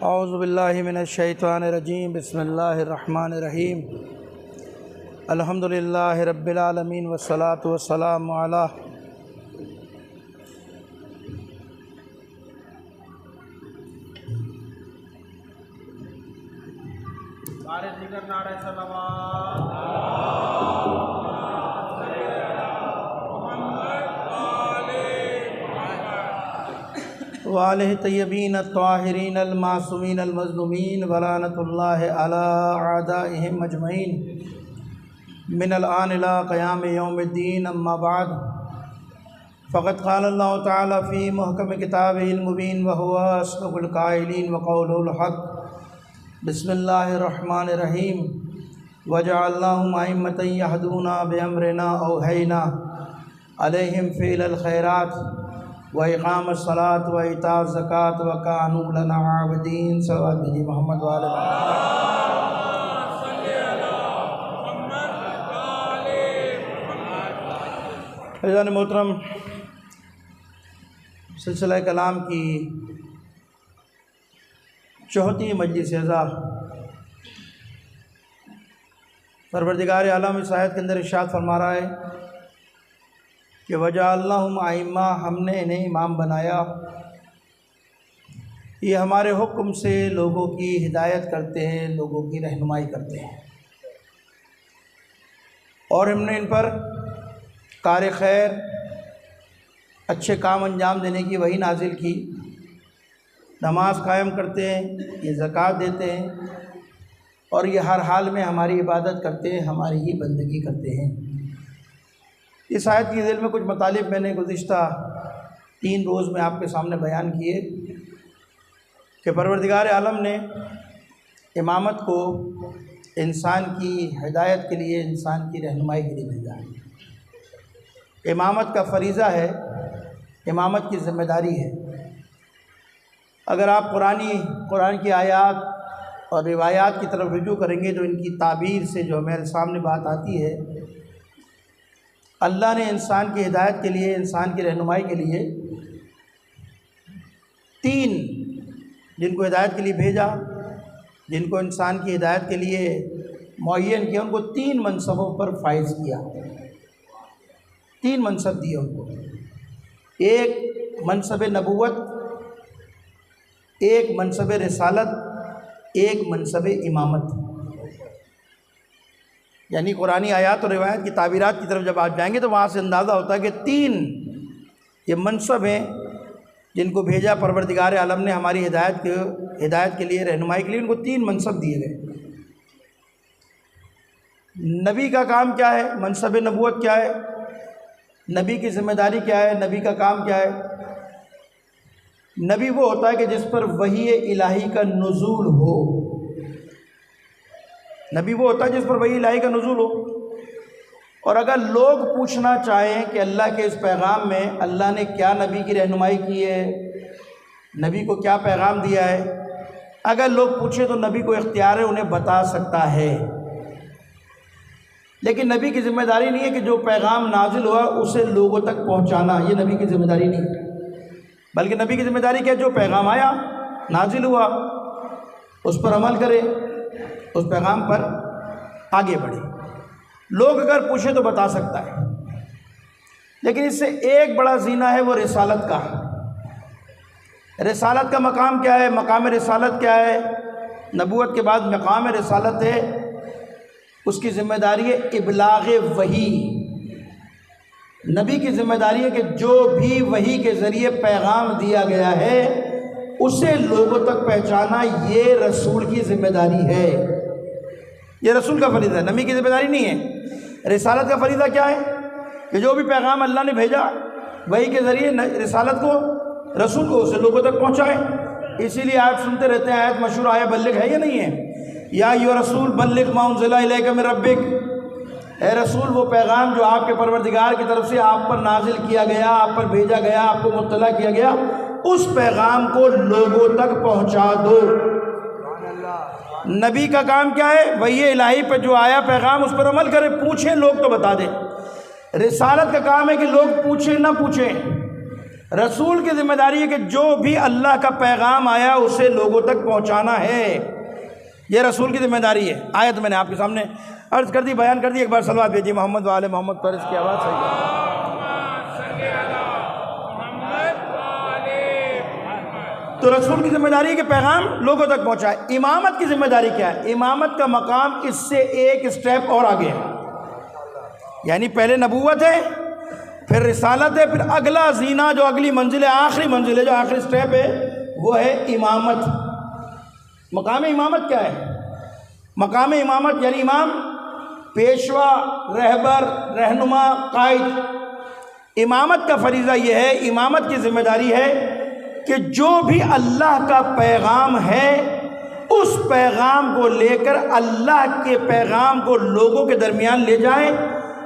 اعوذ باللہ من الشیطان الرجیم بسم اللہ الرحمن الرحیم الحمد للہ رب العالمین والصلاة والسلام علی ذکر نعرہ صلوات وآلہ طیبین الطاہرین المعصومین المظلومین ولعنۃ اللہ علی اعدائہم اجمعین من الآن الی قیام یوم الدین اما بعد فقد قال اللہ تعالی فی محکم کتابہ المبین وہو اصدق القائلین وقولہ الحق بسم اللہ الرحمن الرحیم وجعلناہم ائمۃ یہدون بامرنا اوحینا علیہم فعل الخیرات وإقام الصلاة وإيتاء الزکاة وكانوا لنا عابدین صلوات بجی محمد وآلہ عزیزان محترم، سلسلہ کلام کی چوتھی مجلس اعزا پروردگار عالم اس آیت کے اندر ارشاد فرما رہا ہے کہ وجعلناہم ائمہ، ہم نے انہیں امام بنایا، یہ ہمارے حکم سے لوگوں کی ہدایت کرتے ہیں، لوگوں کی رہنمائی کرتے ہیں، اور ہم نے ان پر کار خیر، اچھے کام انجام دینے کی وحی نازل کی، نماز قائم کرتے ہیں، یہ زکوٰۃ دیتے ہیں، اور یہ ہر حال میں ہماری عبادت کرتے ہیں، ہماری ہی بندگی کرتے ہیں۔ اس آیت کی ذیل میں کچھ مطالب میں نے گزشتہ 3 روز میں آپ کے سامنے بیان کیے کہ پروردگار عالم نے امامت کو انسان کی ہدایت کے لیے، انسان کی رہنمائی کے لیے بھیجا ہے۔ امامت کا فریضہ ہے، امامت کی ذمہ داری ہے۔ اگر آپ قرآن کی آیات اور روایات کی طرف رجوع کریں گے تو ان کی تعبیر سے جو ہمارے سامنے بات آتی ہے، اللہ نے انسان کی ہدایت کے لیے، انسان کی رہنمائی کے لیے 3 جن کو ہدایت کے لیے بھیجا، جن کو انسان کی ہدایت کے لیے معین کیا، ان کو 3 منصبوں پر فائز کیا، 3 منصب دیے ان کو۔ ایک منصب نبوت، ایک منصب رسالت، ایک منصب امامت۔ یعنی قرآنی آیات اور روایت کی تعبیرات کی طرف جب آپ جائیں گے تو وہاں سے اندازہ ہوتا ہے کہ 3 یہ منصب ہیں جن کو بھیجا پروردگار عالم نے ہماری ہدایت کے لیے، رہنمائی کے لیے، ان کو 3 منصب دیے گئے۔ نبی کا کام کیا ہے؟ منصب نبوت کیا ہے؟ نبی کی ذمہ داری کیا ہے؟ نبی کا کام کیا ہے؟ نبی وہ ہوتا ہے کہ جس پر وحی الہی کا نزول ہو۔ نبی وہ ہوتا ہے جس پر وحی الہی کا نزول ہو، اور اگر لوگ پوچھنا چاہیں کہ اللہ کے اس پیغام میں اللہ نے کیا نبی کی رہنمائی کی ہے، نبی کو کیا پیغام دیا ہے، اگر لوگ پوچھیں تو نبی کو اختیار ہے، انہیں بتا سکتا ہے۔ لیکن نبی کی ذمہ داری نہیں ہے کہ جو پیغام نازل ہوا اسے لوگوں تک پہنچانا، یہ نبی کی ذمہ داری نہیں ہے، بلکہ نبی کی ذمہ داری کیا ہے؟ جو پیغام آیا، نازل ہوا، اس پر عمل کرے، اس پیغام پر آگے بڑھے۔ لوگ اگر پوچھیں تو بتا سکتا ہے، لیکن اس سے ایک بڑا زینہ ہے وہ رسالت کا۔ رسالت کا مقام کیا ہے؟ مقام رسالت کیا ہے؟ نبوت کے بعد مقام رسالت ہے، اس کی ذمہ داری ہے ابلاغ وحی۔ نبی کی ذمہ داری ہے کہ جو بھی وحی کے ذریعے پیغام دیا گیا ہے اسے لوگوں تک پہنچانا، یہ رسول کی ذمہ داری ہے، یہ رسول کا فریضہ ہے، نبی کی ذمہ داری نہیں ہے۔ رسالت کا فریضہ کیا ہے؟ کہ جو بھی پیغام اللہ نے بھیجا وحی کے ذریعے، رسالت کو، رسول کو، اسے لوگوں تک پہنچائے۔ اسی لیے آپ سنتے رہتے ہیں، آیت مشہور آیا بلغ ہے یا نہیں ہے؟ یا ایھا رسول بلغ ما انزل الیک من ربک، اے رسول وہ پیغام جو آپ کے پروردگار کی طرف سے آپ پر نازل کیا گیا، آپ پر بھیجا گیا، آپ کو مطلع کیا گیا، اس پیغام کو لوگوں تک پہنچا دو۔ نبی کا کام کیا ہے؟ وحی الہی پہ جو آیا پیغام اس پر عمل کرے، پوچھیں لوگ تو بتا دیں۔ رسالت کا کام ہے کہ لوگ پوچھیں نہ پوچھیں، رسول کی ذمہ داری ہے کہ جو بھی اللہ کا پیغام آیا اسے لوگوں تک پہنچانا ہے، یہ رسول کی ذمہ داری ہے۔ آیت میں نے آپ کے سامنے عرض کر دی، بیان کر دی، ایک بار صلوات بھیجیے محمد وآل محمد پر، اس کی آواز صحیح ہے۔ تو رسول کی ذمہ داری ہے کہ پیغام لوگوں تک پہنچائے۔ امامت کی ذمہ داری کیا ہے؟ امامت کا مقام اس سے ایک سٹیپ اور آگے ہے، یعنی پہلے نبوت ہے، پھر رسالت ہے، پھر اگلا زینہ جو اگلی منزل ہے، آخری منزل ہے، جو آخری سٹیپ ہے وہ ہے امامت۔ مقام امامت کیا ہے؟ مقام امامت یعنی امام، پیشوا، رہبر، رہنما، قائد۔ امامت کا فریضہ یہ ہے، امامت کی ذمہ داری ہے کہ جو بھی اللہ کا پیغام ہے اس پیغام کو لے کر اللہ کے پیغام کو لوگوں کے درمیان لے جائیں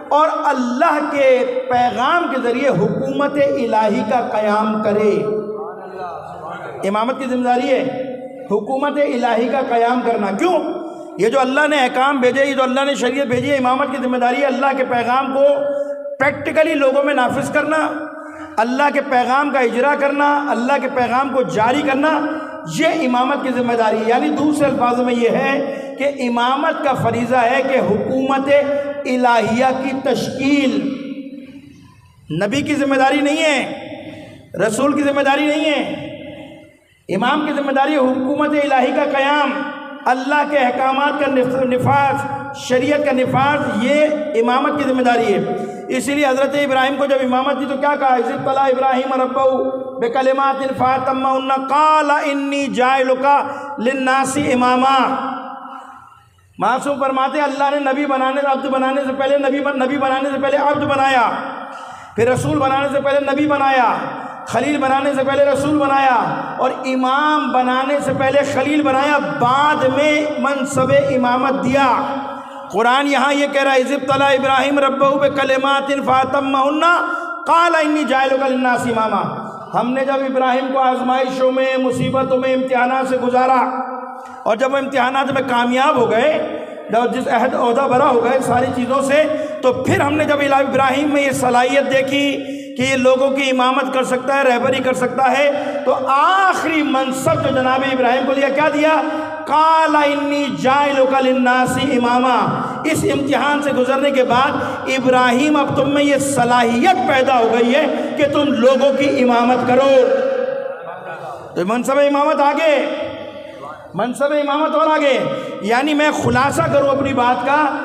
اور اللہ کے پیغام کے ذریعے حکومت الہی کا قیام کرے۔ امامت کی ذمہ داری ہے حکومت الہی کا قیام کرنا۔ کیوں؟ یہ جو اللہ نے احکام بھیجے، یہ جو اللہ نے شریعت بھیجی ہے، امامت کی ذمہ داری ہے اللہ کے پیغام کو پریکٹیکلی لوگوں میں نافذ کرنا، اللہ کے پیغام کا اجرا کرنا، اللہ کے پیغام کو جاری کرنا، یہ امامت کی ذمہ داری ہے۔ یعنی دوسرے الفاظوں میں یہ ہے کہ امامت کا فریضہ ہے کہ حکومت الہیہ کی تشکیل۔ نبی کی ذمہ داری نہیں ہے، رسول کی ذمہ داری نہیں ہے، امام کی ذمہ داری ہے حکومت الہی کا قیام، اللہ کے احکامات کا نفاذ، شریعت کا نفاذ، یہ امامت کی ذمہ داری ہے۔ اسی لیے حضرت ابراہیم کو جب امامت دی تو کیا کہا؟ اذ ابتلی ابراہیم ربہ بکلمات فاتمہن قال انی جاعلک للناس اماما۔ معصوم فرماتے ہیں اللہ نے نبی بنانے عبد بنانے سے پہلے نبی بنانے سے پہلے عبد بنایا، پھر رسول بنانے سے پہلے نبی بنایا، خلیل بنانے سے پہلے رسول بنایا، اور امام بنانے سے پہلے خلیل بنایا، بعد میں منصب امامت دیا۔ قرآن یہاں یہ کہہ رہا ہے اذ ابتلی ابراہیم ربہ بکلمات فاتمہن قال انی جاعلک للناس اماما۔ ہم نے جب ابراہیم کو آزمائشوں میں، مصیبتوں میں، امتحانات سے گزارا، اور جب وہ امتحانات میں کامیاب ہو گئے، جب جس عہدہ برا ہو گئے ساری چیزوں سے، تو پھر ہم نے جب ابراہیم میں یہ صلاحیت دیکھی کہ یہ لوگوں کی امامت کر سکتا ہے، رہبری کر سکتا ہے، تو آخری منصب جو جناب ابراہیم کو دیا، کیا دیا؟ قال انی جاعلک للناس اماما۔ اس امتحان سے گزرنے کے بعد ابراہیم اب تم میں یہ صلاحیت پیدا ہو گئی ہے کہ تم لوگوں کی امامت کرو۔ تو منصب امامت آگے، منصب امامت اور آگے۔ یعنی میں خلاصہ کروں اپنی بات کا،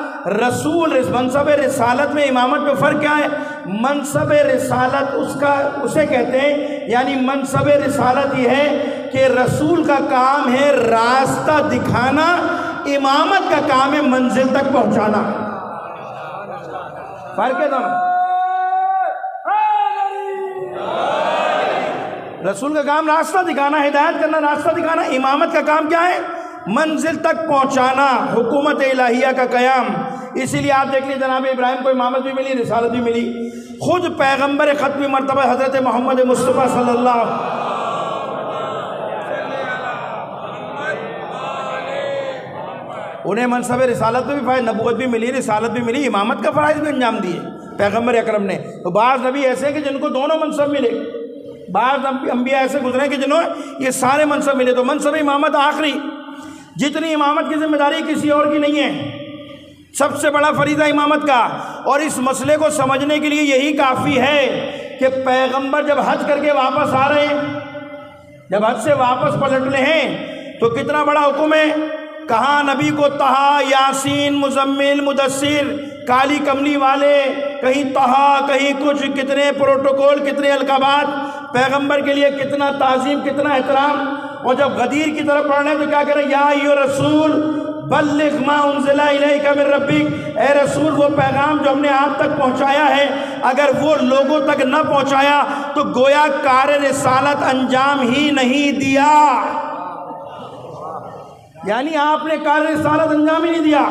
منصب رسالت میں امامت میں فرق کیا ہے؟ منصب رسالت اسے کہتے ہیں، یعنی منصب رسالت یہ ہے کہ رسول کا کام ہے راستہ دکھانا، امامت کا کام ہے منزل تک پہنچانا۔ فرق ہے دونوں۔ رسول کا کام راستہ دکھانا، ہدایت کرنا، راستہ دکھانا۔ امامت کا کام کیا ہے؟ منزل تک پہنچانا، حکومت الہیہ کا قیام۔ اسی لیے آپ دیکھ لیے جناب ابراہیم کو امامت بھی ملی، رسالت بھی ملی۔ خود پیغمبر ختمی مرتبہ حضرت محمد مصطفیٰ صلی اللہ علیہ وسلم، انہیں منصب رسالت میں بھی فائد، نبوت بھی ملی، رسالت بھی ملی، امامت کا فرائض بھی انجام دیے پیغمبر اکرم نے۔ تو بعض نبی ایسے ہیں کہ جن کو دونوں منصب ملے، بعض انبیاء ایسے گزرے کہ جنہوں یہ سارے منصب ملے۔ تو منصب امامت آخری، جتنی امامت کی ذمہ داری کسی اور کی نہیں ہے، سب سے بڑا فریضہ امامت کا۔ اور اس مسئلے کو سمجھنے کے لیے یہی کافی ہے کہ پیغمبر جب حج کر کے واپس آ رہے ہیں، جب حج سے واپس پلٹ رہے ہیں، تو کتنا بڑا حکم ہے۔ کہاں نبی کو طہا، یاسین، مزمل، مدثر، کالی کملی والے، کہیں طہا، کہیں کچھ، کتنے پروٹوکول، کتنے القابات، پیغمبر کے لیے کتنا تعظیم، کتنا احترام۔ اور جب غدیر کی طرف پڑھنے ہیں تو کیا کریں؟ یا ایھا رسول بلغ ما انزل الیک من ربک، اے رسول وہ پیغام جو ہم نے آپ تک پہنچایا ہے، اگر وہ لوگوں تک نہ پہنچایا تو گویا کار رسالت انجام ہی نہیں دیا۔ یعنی آپ نے کار رسالت انجام ہی نہیں دیا۔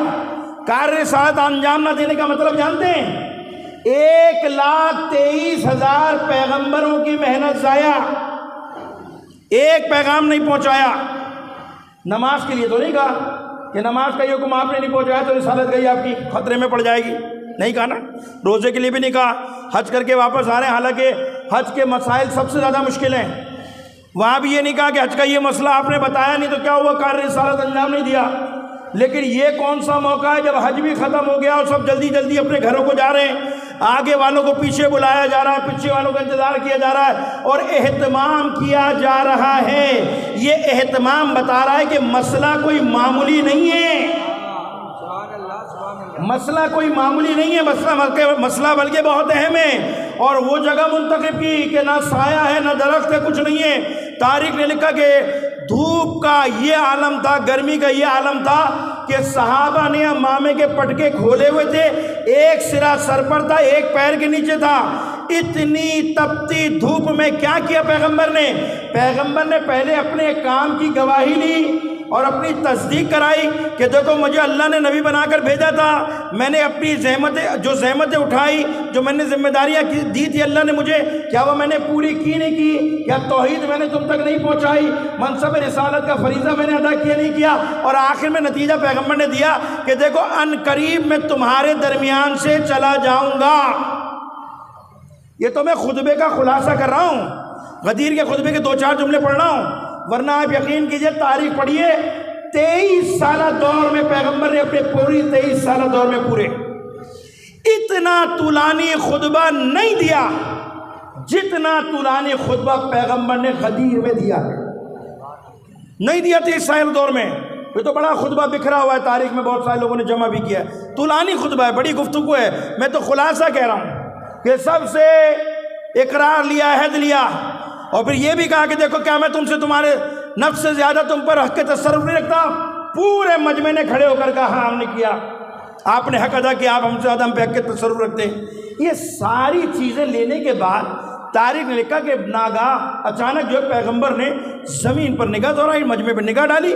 کار رسالت انجام نہ دینے کا مطلب جانتے ہیں؟ 1,23,000 پیغمبروں کی محنت ضائع، ایک پیغام نہیں پہنچایا۔ نماز کے لیے تو نہیں کہا کہ نماز کا یہ حکم آپ نے نہیں پہنچایا تو رسالت گئی آپ کی، خطرے میں پڑ جائے گی، نہیں کہا نا۔ روزے کے لیے بھی نہیں کہا، حج کر کے واپس آ رہے ہیں، حالانکہ حج کے مسائل سب سے زیادہ مشکل ہیں. وہاں بھی یہ نہیں کہا کہ حج کا یہ مسئلہ آپ نے بتایا نہیں تو کیا ہوا، کار رسالت انجام نہیں دیا. لیکن یہ کون سا موقع ہے جب حج بھی ختم ہو گیا اور سب جلدی جلدی اپنے گھروں کو جا رہے ہیں، آگے والوں کو پیچھے بلایا جا رہا ہے، پیچھے والوں کا انتظار کیا جا رہا ہے اور اہتمام کیا جا رہا ہے. یہ اہتمام بتا رہا ہے کہ مسئلہ کوئی معمولی نہیں ہے، مسئلہ کوئی معمولی نہیں ہے، مسئلہ بلکہ بہت اہم ہے. اور وہ جگہ منتخب کی کہ نہ سایہ ہے نہ درخت ہے، کچھ نہیں ہے. تاریخ نے لکھا کہ دھوپ کا یہ عالم تھا، گرمی کا یہ عالم تھا کہ صحابہ نے امامے کے پٹکے کھولے ہوئے تھے، ایک سرا سر پر تھا، ایک پیر کے نیچے تھا. اتنی تپتی دھوپ میں کیا کیا پیغمبر نے پہلے اپنے کام کی گواہی لی اور اپنی تصدیق کرائی کہ دیکھو مجھے اللہ نے نبی بنا کر بھیجا تھا، میں نے اپنی زحمتیں اٹھائی، جو میں نے ذمہ داریاں دی تھی اللہ نے مجھے، کیا وہ میں نے پوری کی نہیں کی؟ کیا توحید میں نے تم تک نہیں پہنچائی؟ منصب رسالت کا فریضہ میں نے ادا کیا نہیں کیا؟ اور آخر میں نتیجہ پیغمبر نے دیا کہ دیکھو ان قریب میں تمہارے درمیان سے چلا جاؤں گا. یہ تو میں خطبے کا خلاصہ کر رہا ہوں، غدیر کے خطبے کے 2-4 جملے پڑھ رہا ہوں، ورنہ آپ یقین کیجئے تاریخ پڑھیے. 23 سالہ دور میں پیغمبر نے اپنے پوری 23 سالہ دور میں پورے اتنا طولانی خطبہ نہیں دیا جتنا طولانی خطبہ پیغمبر نے غدیر میں دیا ہے. نہیں دیا 23 سالہ دور میں. یہ تو بڑا خطبہ بکھرا ہوا ہے، تاریخ میں بہت سارے لوگوں نے جمع بھی کیا ہے. طولانی خطبہ ہے، بڑی گفتگو ہے. میں تو خلاصہ کہہ رہا ہوں کہ سب سے اقرار لیا، عہد لیا، اور پھر یہ بھی کہا کہ دیکھو کیا میں تم سے تمہارے نفس سے زیادہ تم پر حق تصرف نہیں رکھتا. پورے مجمع نے کھڑے ہو کر کہا ہاں ہم نے کیا، آپ نے حق ادا کیا، آپ ہم سے زیادہ ہم پہ حق تصرف رکھتے ہیں. یہ ساری چیزیں لینے کے بعد تاریخ نے لکھا کہ ناگاہ اچانک جو پیغمبر نے زمین پر نگاہ دوڑائی، مجمع پر نگاہ ڈالی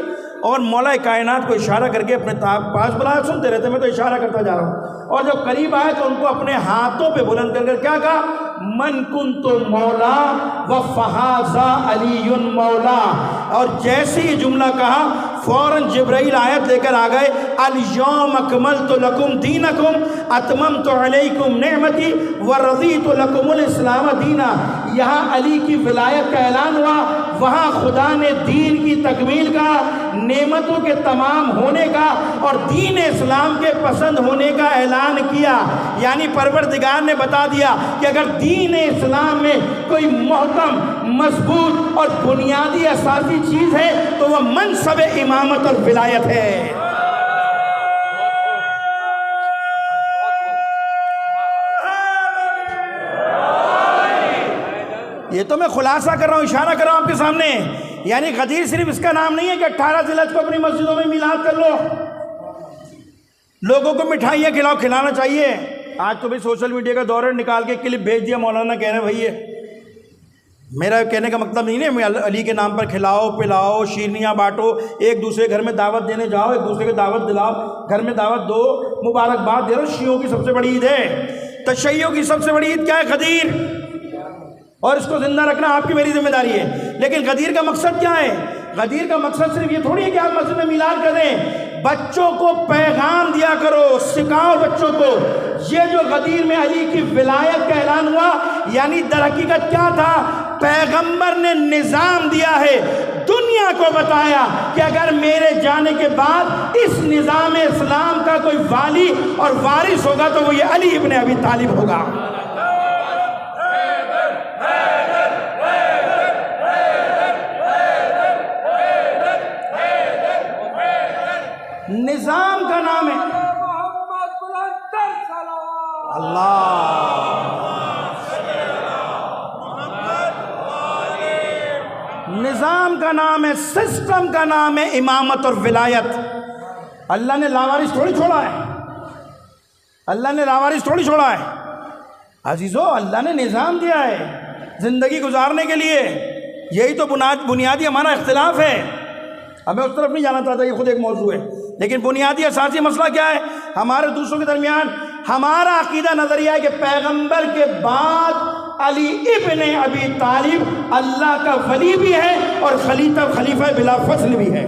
اور مولا کائنات کو اشارہ کر کے اپنے پاس بلایا. سنتے رہتے، میں تو اشارہ کرتا جا رہا ہوں. اور جب قریب آئے تو ان کو اپنے ہاتھوں پہ بلند کر کیا کہا؟ من کنت مولا و فہذا علی مولا. اور جیسے یہ جملہ کہا فوراً جبرائیل آیت لے کر آ گئے، الیوم اکملت لکم دینکم اتممت علیکم نعمتی ورضیت لکم الاسلام دینا. یہاں علی کی ولایت کا اعلان ہوا، وہاں خدا نے دین کی تکمیل کا، نعمتوں کے تمام ہونے کا اور دین اسلام کے پسند ہونے کا اعلان کیا. یعنی پروردگار نے بتا دیا کہ اگر دین اسلام میں کوئی محکم، مضبوط اور بنیادی اساسی چیز ہے تو وہ منصب امامت اور ولایت ہے. یہ تو میں خلاصہ کر رہا ہوں، اشارہ کر رہا ہوں آپ کے سامنے. یعنی غدیر صرف اس کا نام نہیں ہے کہ 18 ذی الحج کو اپنی مسجدوں میں میلاد کر لو، لوگوں کو مٹھائیاں کھلاؤ، کھلانا چاہیے. آج تو بھی سوشل میڈیا کا دور ہے، نکال کے کلپ بھیج دیا، مولانا کہہ رہے ہیں بھائی یہ میرا کہنے کا مطلب نہیں ہے میں علی کے نام پر کھلاؤ پلاؤ، شیرنیاں بانٹو، ایک دوسرے گھر میں دعوت دینے جاؤ، ایک دوسرے کو دعوت دلاؤ، گھر میں دعوت دو، مبارکباد دے رہو. شیعوں کی سب سے بڑی عید ہے، تشیعوں کی سب سے بڑی عید کیا ہے؟ غدیر. اور اس کو زندہ رکھنا آپ کی میری ذمہ داری ہے. لیکن غدیر کا مقصد کیا ہے؟ غدیر کا مقصد صرف یہ تھوڑی ہے کہ آپ مسجد میں میلاد کریں، بچوں کو پیغام دیا کرو، سکھاؤ بچوں کو. یہ جو غدیر میں علی کی ولایت کا اعلان ہوا، یعنی در حقیقت کیا تھا؟ پیغمبر نے نظام دیا ہے، دنیا کو بتایا کہ اگر میرے جانے کے بعد اس نظام اسلام کا کوئی والی اور وارث ہوگا تو وہ یہ علی ابن ابی طالب ہوگا. نظام کا نام ہے اللہ، نظام کا نام ہے، سسٹم کا نام ہے امامت اور ولایت. اللہ نے لاوارث تھوڑی چھوڑا ہے، اللہ نے لاوارث تھوڑی چھوڑا ہے عزیزو. اللہ نے نظام دیا ہے زندگی گزارنے کے لیے. یہی تو بنیادی ہمارا اختلاف ہے. اب میں اس طرف نہیں جانا چاہتا، یہ خود ایک موضوع ہے، لیکن بنیادی اساسی مسئلہ کیا ہے ہمارے دوسروں کے درمیان؟ ہمارا عقیدہ نظریہ ہے کہ پیغمبر کے بعد علی ابن ابی طالب اللہ کا ولی بھی ہے اور خلیفہ بلا فصل بھی ہے.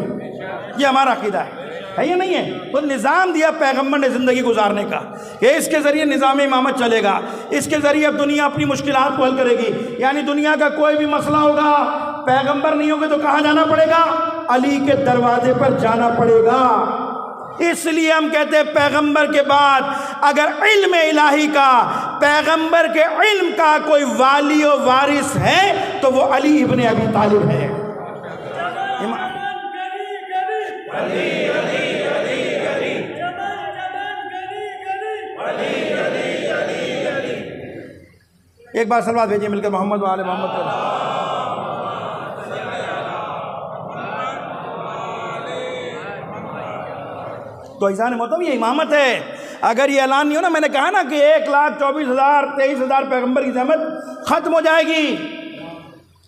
یہ ہمارا عقیدہ ہے. ہے یا نہیں ہے؟ وہ نظام دیا پیغمبر نے زندگی گزارنے کا کہ اس کے ذریعے نظام امامت چلے گا، اس کے ذریعے اب دنیا اپنی مشکلات کو حل کرے گی۔ یعنی دنیا کا کوئی بھی مسئلہ ہوگا، پیغمبر نہیں ہوگے تو کہاں جانا پڑے گا؟ علی کے دروازے پر جانا پڑے گا۔ اس لیے ہم کہتے ہیں پیغمبر کے بعد اگر علم الہی کا، پیغمبر کے علم کا کوئی والی و وارث ہے تو وہ علی ابن ابی طالب ہے۔ ایک بار صلوات بھیجیے مل کر محمد وآل محمد پر۔ تو ایزان محترم یہ امامت ہے۔ اگر یہ اعلان نہیں ہو نا، میں نے کہا نا کہ 1,24,000 23,000 پیغمبر کی زحمت ختم ہو جائے گی۔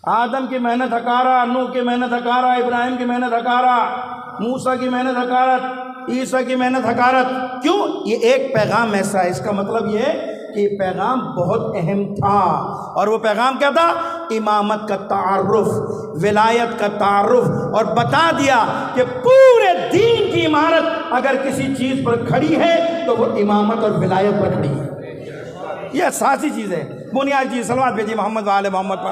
آدم کی محنت ہکارا، نوح کی محنت ہکارا، ابراہیم کی محنت ہکارا، موسیٰ کی محنت ہکارت، عیسیٰ کی محنت ہکارت۔ کیوں؟ یہ ایک پیغام ایسا ہے، اس کا مطلب یہ ہے کہ یہ پیغام بہت اہم تھا۔ اور وہ پیغام کیا تھا؟ امامت کا تعارف، ولایت کا تعارف، اور بتا دیا کہ پورے دین کی عمارت اگر کسی چیز پر کھڑی ہے تو وہ امامت اور ولایت پر کھڑی ہے۔ یہ اساسی چیز ہے، بنیادی چیز۔ صلوات بھیجیے محمد وآل محمد پر۔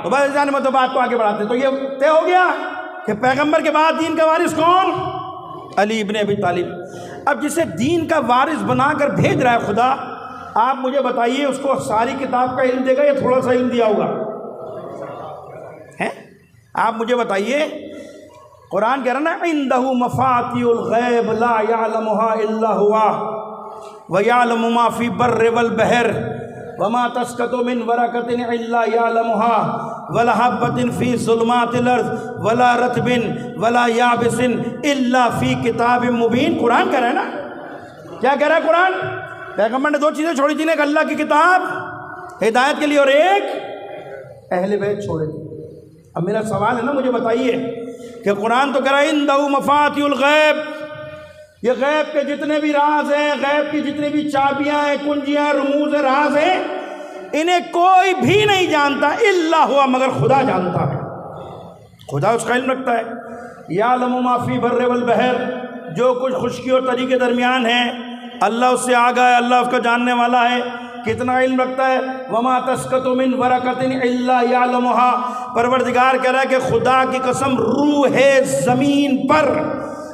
تو بس جانے میں تو بات کو آگے بڑھاتے ہیں۔ تو یہ طے ہو گیا کہ پیغمبر کے بعد دین کا وارث کون؟ علی ابن ابی طالب۔ اب جسے دین کا وارث بنا کر بھیج رہا ہے خدا، آپ مجھے بتائیے اس کو ساری کتاب کا علم دے گا یا تھوڑا سا علم دیا ہوگا؟ ہیں؟ آپ مجھے بتائیے، قرآن کہہ رہا نا عندہ مفاتیح الغیب لا یعلمها الا هو ویعلم ما فی بر والبحر وما تسقط من ورقۃ الا یعلمها ولا حبۃ فی ظلمات الارض ولا رطب ولا یابس الا فی کتاب مبین۔ قرآن کہہ رہا ہے نا، کیا کہہ رہا ہے قرآن؟ پیغمبر نے دو چیزیں چھوڑی تھیں، ایک اللہ کی کتاب ہدایت کے لیے اور ایک اہل بیت چھوڑے تھے۔ اب میرا سوال ہے نا، مجھے بتائیے کہ قرآن تو کہہ رہا ہے عندہ مفاتیح الغیب، یہ غیب کے جتنے بھی راز ہیں، غیب کی جتنی بھی چابیاں ہیں، کنجیاں، رموز ہیں، راز ہیں، انہیں کوئی بھی نہیں جانتا الا ہوا، مگر خدا جانتا ہے۔ خدا اس کا علم رکھتا ہے۔ یعلم ما فی بر والبحر، جو کچھ خشکی اور تری کے درمیان ہے اللہ اس سے آگاہ ہے، اللہ اس کا جاننے والا ہے۔ کتنا علم رکھتا ہے؟ وما تسقط من ورقۃ الا یعلمها۔ پروردگار کہہ رہا ہے کہ خدا کی قسم، روح زمین پر،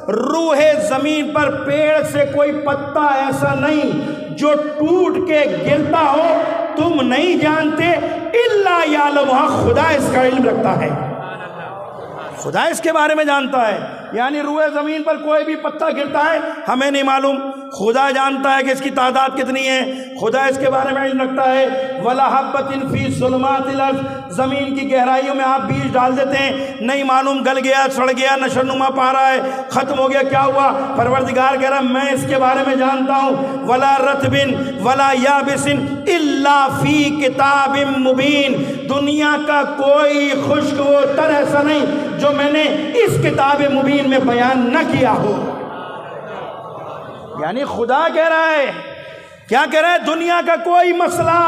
روح زمین پر پیڑ سے کوئی پتا ایسا نہیں جو ٹوٹ کے گرتا ہو، تم نہیں جانتے الا یعلمها، خدا اس کا علم رکھتا ہے، خدا اس کے بارے میں جانتا ہے۔ یعنی روح زمین پر کوئی بھی پتا گرتا ہے ہمیں نہیں معلوم، خدا جانتا ہے کہ اس کی تعداد کتنی ہے، خدا اس کے بارے میں علم رکھتا ہے۔ ولا حبۃ فی ظلمات الارض، زمین کی گہرائیوں میں آپ بیج ڈال دیتے ہیں، نہیں معلوم گل گیا، سڑ گیا، نشو نما پا رہا ہے، ختم ہو گیا، کیا ہوا؟ پروردگار کہہ رہا میں اس کے بارے میں جانتا ہوں۔ ولا رطب ولا یابس الا فی کتاب مبین، دنیا کا کوئی خشک و تر ایسا نہیں جو میں نے اس کتاب مبین میں بیان نہ کیا ہو۔ یعنی خدا کہہ رہا ہے، کیا کہہ رہا ہے؟ دنیا کا کوئی مسئلہ،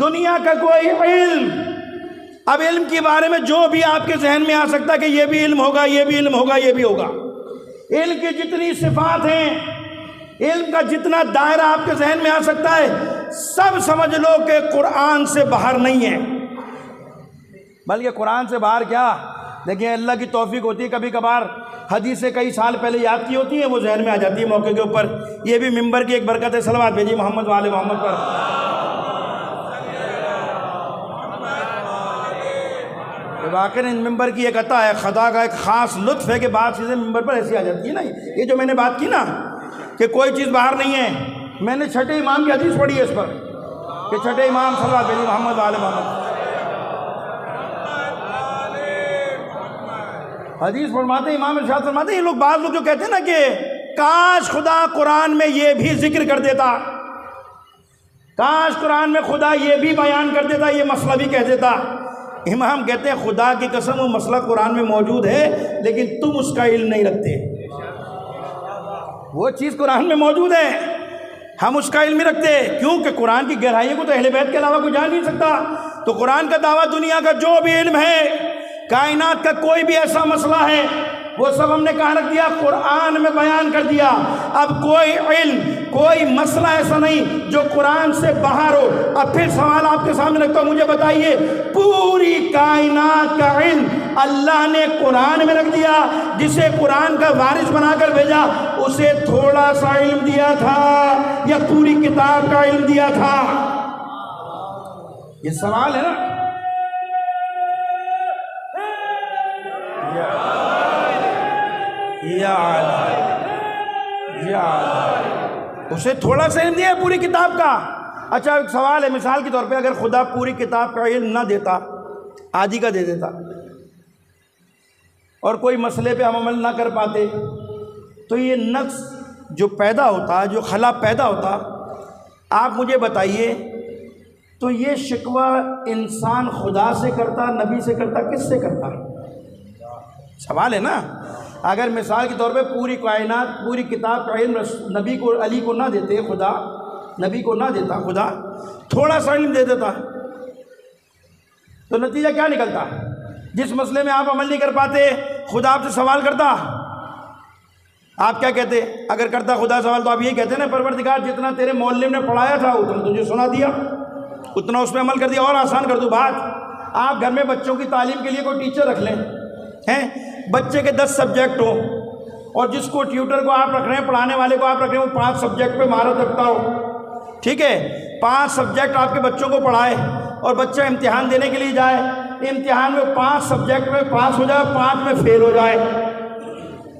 دنیا کا کوئی علم، اب علم کے بارے میں جو بھی آپ کے ذہن میں آ سکتا ہے کہ یہ بھی علم ہوگا، یہ بھی علم ہوگا، یہ بھی ہوگا، علم کی جتنی صفات ہیں، علم کا جتنا دائرہ آپ کے ذہن میں آ سکتا ہے، سب سمجھ لو کہ قرآن سے باہر نہیں ہے۔ بلکہ قرآن سے باہر کیا، دیکھیں اللہ کی توفیق ہوتی ہے، کبھی کبھار حدیثیں کئی سال پہلے یاد کی ہوتی ہیں، وہ ذہن میں آ جاتی ہے موقع کے اوپر۔ یہ بھی ممبر کی ایک برکت ہے۔ صلوات بھیجیے محمد وآل محمد پر۔ واقعی ممبر کی ایک عطا ہے، خدا کا ایک خاص لطف ہے کہ بعض چیزیں ممبر پر ایسی آ جاتی ہیں نا، یہ جو میں نے بات کی نا کہ کوئی چیز باہر نہیں ہے، میں نے چھٹے امام کی حدیث پڑھی ہے اس پر کہ چھٹے امام صلوات بھیجیے محمد وآل محمد، حدیث فرماتے ہیں، امام ارشاد فرماتے ہیں، یہ لوگ بعض لوگ جو کہتے ہیں نا کہ کاش خدا قرآن میں یہ بھی ذکر کر دیتا، کاش قرآن میں خدا یہ بھی بیان کر دیتا، یہ مسئلہ بھی کہہ دیتا۔ امام کہتے ہیں خدا کی قسم وہ مسئلہ قرآن میں موجود ہے لیکن تم اس کا علم نہیں رکھتے، وہ چیز قرآن میں موجود ہے، ہم اس کا علم نہیں رکھتے، کیونکہ قرآن کی گہرائیوں کو تو اہل بیت کے علاوہ کوئی جان نہیں سکتا۔ تو قرآن کا دعویٰ دنیا کا جو بھی علم ہے، کائنات کا کوئی بھی ایسا مسئلہ ہے، وہ سب ہم نے کہاں رکھ دیا؟ قرآن میں بیان کر دیا۔ اب کوئی علم، کوئی مسئلہ ایسا نہیں جو قرآن سے باہر ہو۔ اب پھر سوال آپ کے سامنے رکھتا ہوں، مجھے بتائیے، پوری کائنات کا علم اللہ نے قرآن میں رکھ دیا، جسے قرآن کا وارث بنا کر بھیجا، اسے تھوڑا سا علم دیا تھا یا پوری کتاب کا علم دیا تھا؟ یہ سوال ہے نا۔ اسے تھوڑا سا علم دیا ہے پوری کتاب کا۔ اچھا ایک سوال ہے، مثال کے طور پہ اگر خدا پوری کتاب کا علم نہ دیتا، آدھی کا دے دیتا، اور کوئی مسئلے پہ ہم عمل نہ کر پاتے، تو یہ نقص جو پیدا ہوتا، جو خلا پیدا ہوتا، آپ مجھے بتائیے، تو یہ شکوہ انسان خدا سے کرتا، نبی سے کرتا، کس سے کرتا؟ سوال ہے نا۔ اگر مثال کے طور پہ پوری کائنات، پوری کتاب کا علم نبی کو، علی کو نہ دیتے خدا، نبی کو نہ دیتا خدا، تھوڑا سا علم دے دیتا، تو نتیجہ کیا نکلتا؟ جس مسئلے میں آپ عمل نہیں کر پاتے، خدا آپ سے سوال کرتا، آپ کیا کہتے؟ اگر کرتا خدا سوال تو آپ یہی کہتے نا، پروردگار جتنا تیرے معلم نے پڑھایا تھا اتنا تجھے سنا دیا، اتنا اس پہ عمل کر دیا، اور آسان کر دوں بات۔ آپ گھر میں بچوں کی تعلیم کے لیے کوئی ٹیچر رکھ لیں، ہیں بچے کے 10 سبجیکٹ ہوں، اور جس کو ٹیوٹر کو آپ رکھ رہے ہیں، پڑھانے والے کو آپ رکھ رہے ہیں، وہ 5 سبجیکٹ پہ مہارت رکھتا ہو، ٹھیک ہے، 5 سبجیکٹ آپ کے بچوں کو پڑھائے، اور بچہ امتحان دینے کے لیے جائے، امتحان میں 5 سبجیکٹ میں پاس ہو جائے، 5 میں فیل ہو جائے،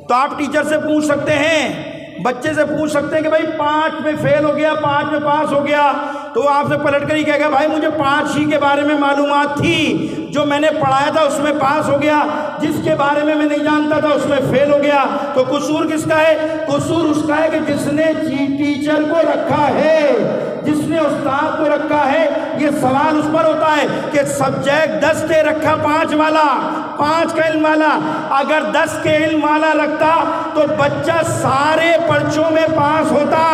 تو آپ ٹیچر سے پوچھ سکتے ہیں، بچے سے پوچھ سکتے ہیں کہ بھائی 5 میں فیل ہو گیا، 5 میں پاس ہو گیا، تو وہ آپ سے پلٹ کر ہی کہے گا بھائی مجھے 5 ہی کے بارے میں معلومات تھی، جو میں نے پڑھایا تھا اس میں پاس ہو گیا، جس کے بارے میں نہیں جانتا تھا اس میں فیل ہو گیا۔ تو قصور کس کا ہے؟ قصور اس کا ہے کہ جس نے ٹیچر کو رکھا ہے، جس نے استاد کو رکھا ہے۔ یہ سوال اس پر ہوتا ہے کہ سبجیکٹ 10 دے رکھا، 5 والا، 5 کا علم والا، اگر 10 کے علم والا رکھتا تو بچہ سارے پرچوں میں پاس ہوتا،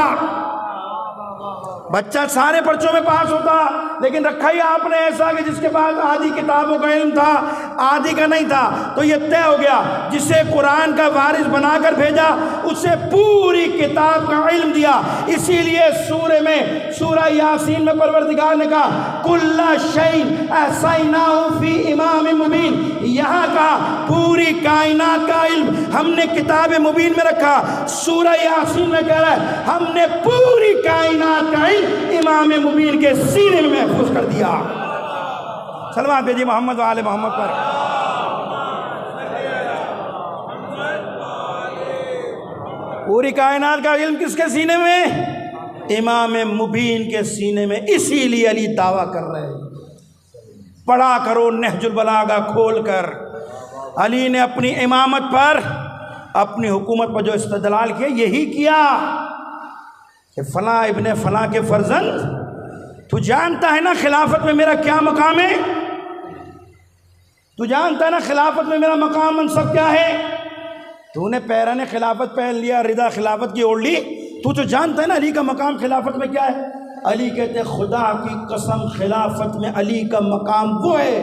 بچہ سارے پرچوں میں پاس ہوتا، لیکن رکھا ہی آپ نے ایسا کہ جس کے پاس آدھی کتابوں کا علم تھا، آدھی کا نہیں تھا۔ تو یہ طے ہو گیا، جسے قرآن کا وارث بنا کر بھیجا اسے پوری کتاب کا علم دیا۔ اسی لیے سورہ میں، سورہ یاسین میں پروردگار نے کہا کل شیء احصیناہ فی امام مبین، یہاں کا پوری کائنات کا علم ہم نے کتاب مبین میں رکھا۔ سورہ یاسین میں کہہ رہا ہے ہم نے پوری کائنات کا علم امام مبین کے سینے میں محفوظ کر دیا۔ سلوات بھیجیے محمد و آل محمد پر۔ پوری کائنات کا علم کس کے سینے میں؟ امام مبین کے سینے میں۔ اسی لیے علی دعویٰ کر رہے ہیں، پڑھا کرو نہج البلاغہ کھول کر۔ علی نے اپنی امامت پر، اپنی حکومت پر جو استدلال کیا، یہی کیا کہ فلاں ابن فلاں کے فرزند، تو جانتا ہے نا خلافت میں میرا کیا مقام ہے؟ تو جانتا ہے نا خلافت میں میرا مقام منصب کیا ہے؟ تو نے پیران خلافت پہن لیا، رضا خلافت کی اوڑھ لی، تو جانتا ہے نا علی کا مقام خلافت میں کیا ہے؟ علی کہتے خدا کی قسم خلافت میں علی کا مقام وہ ہے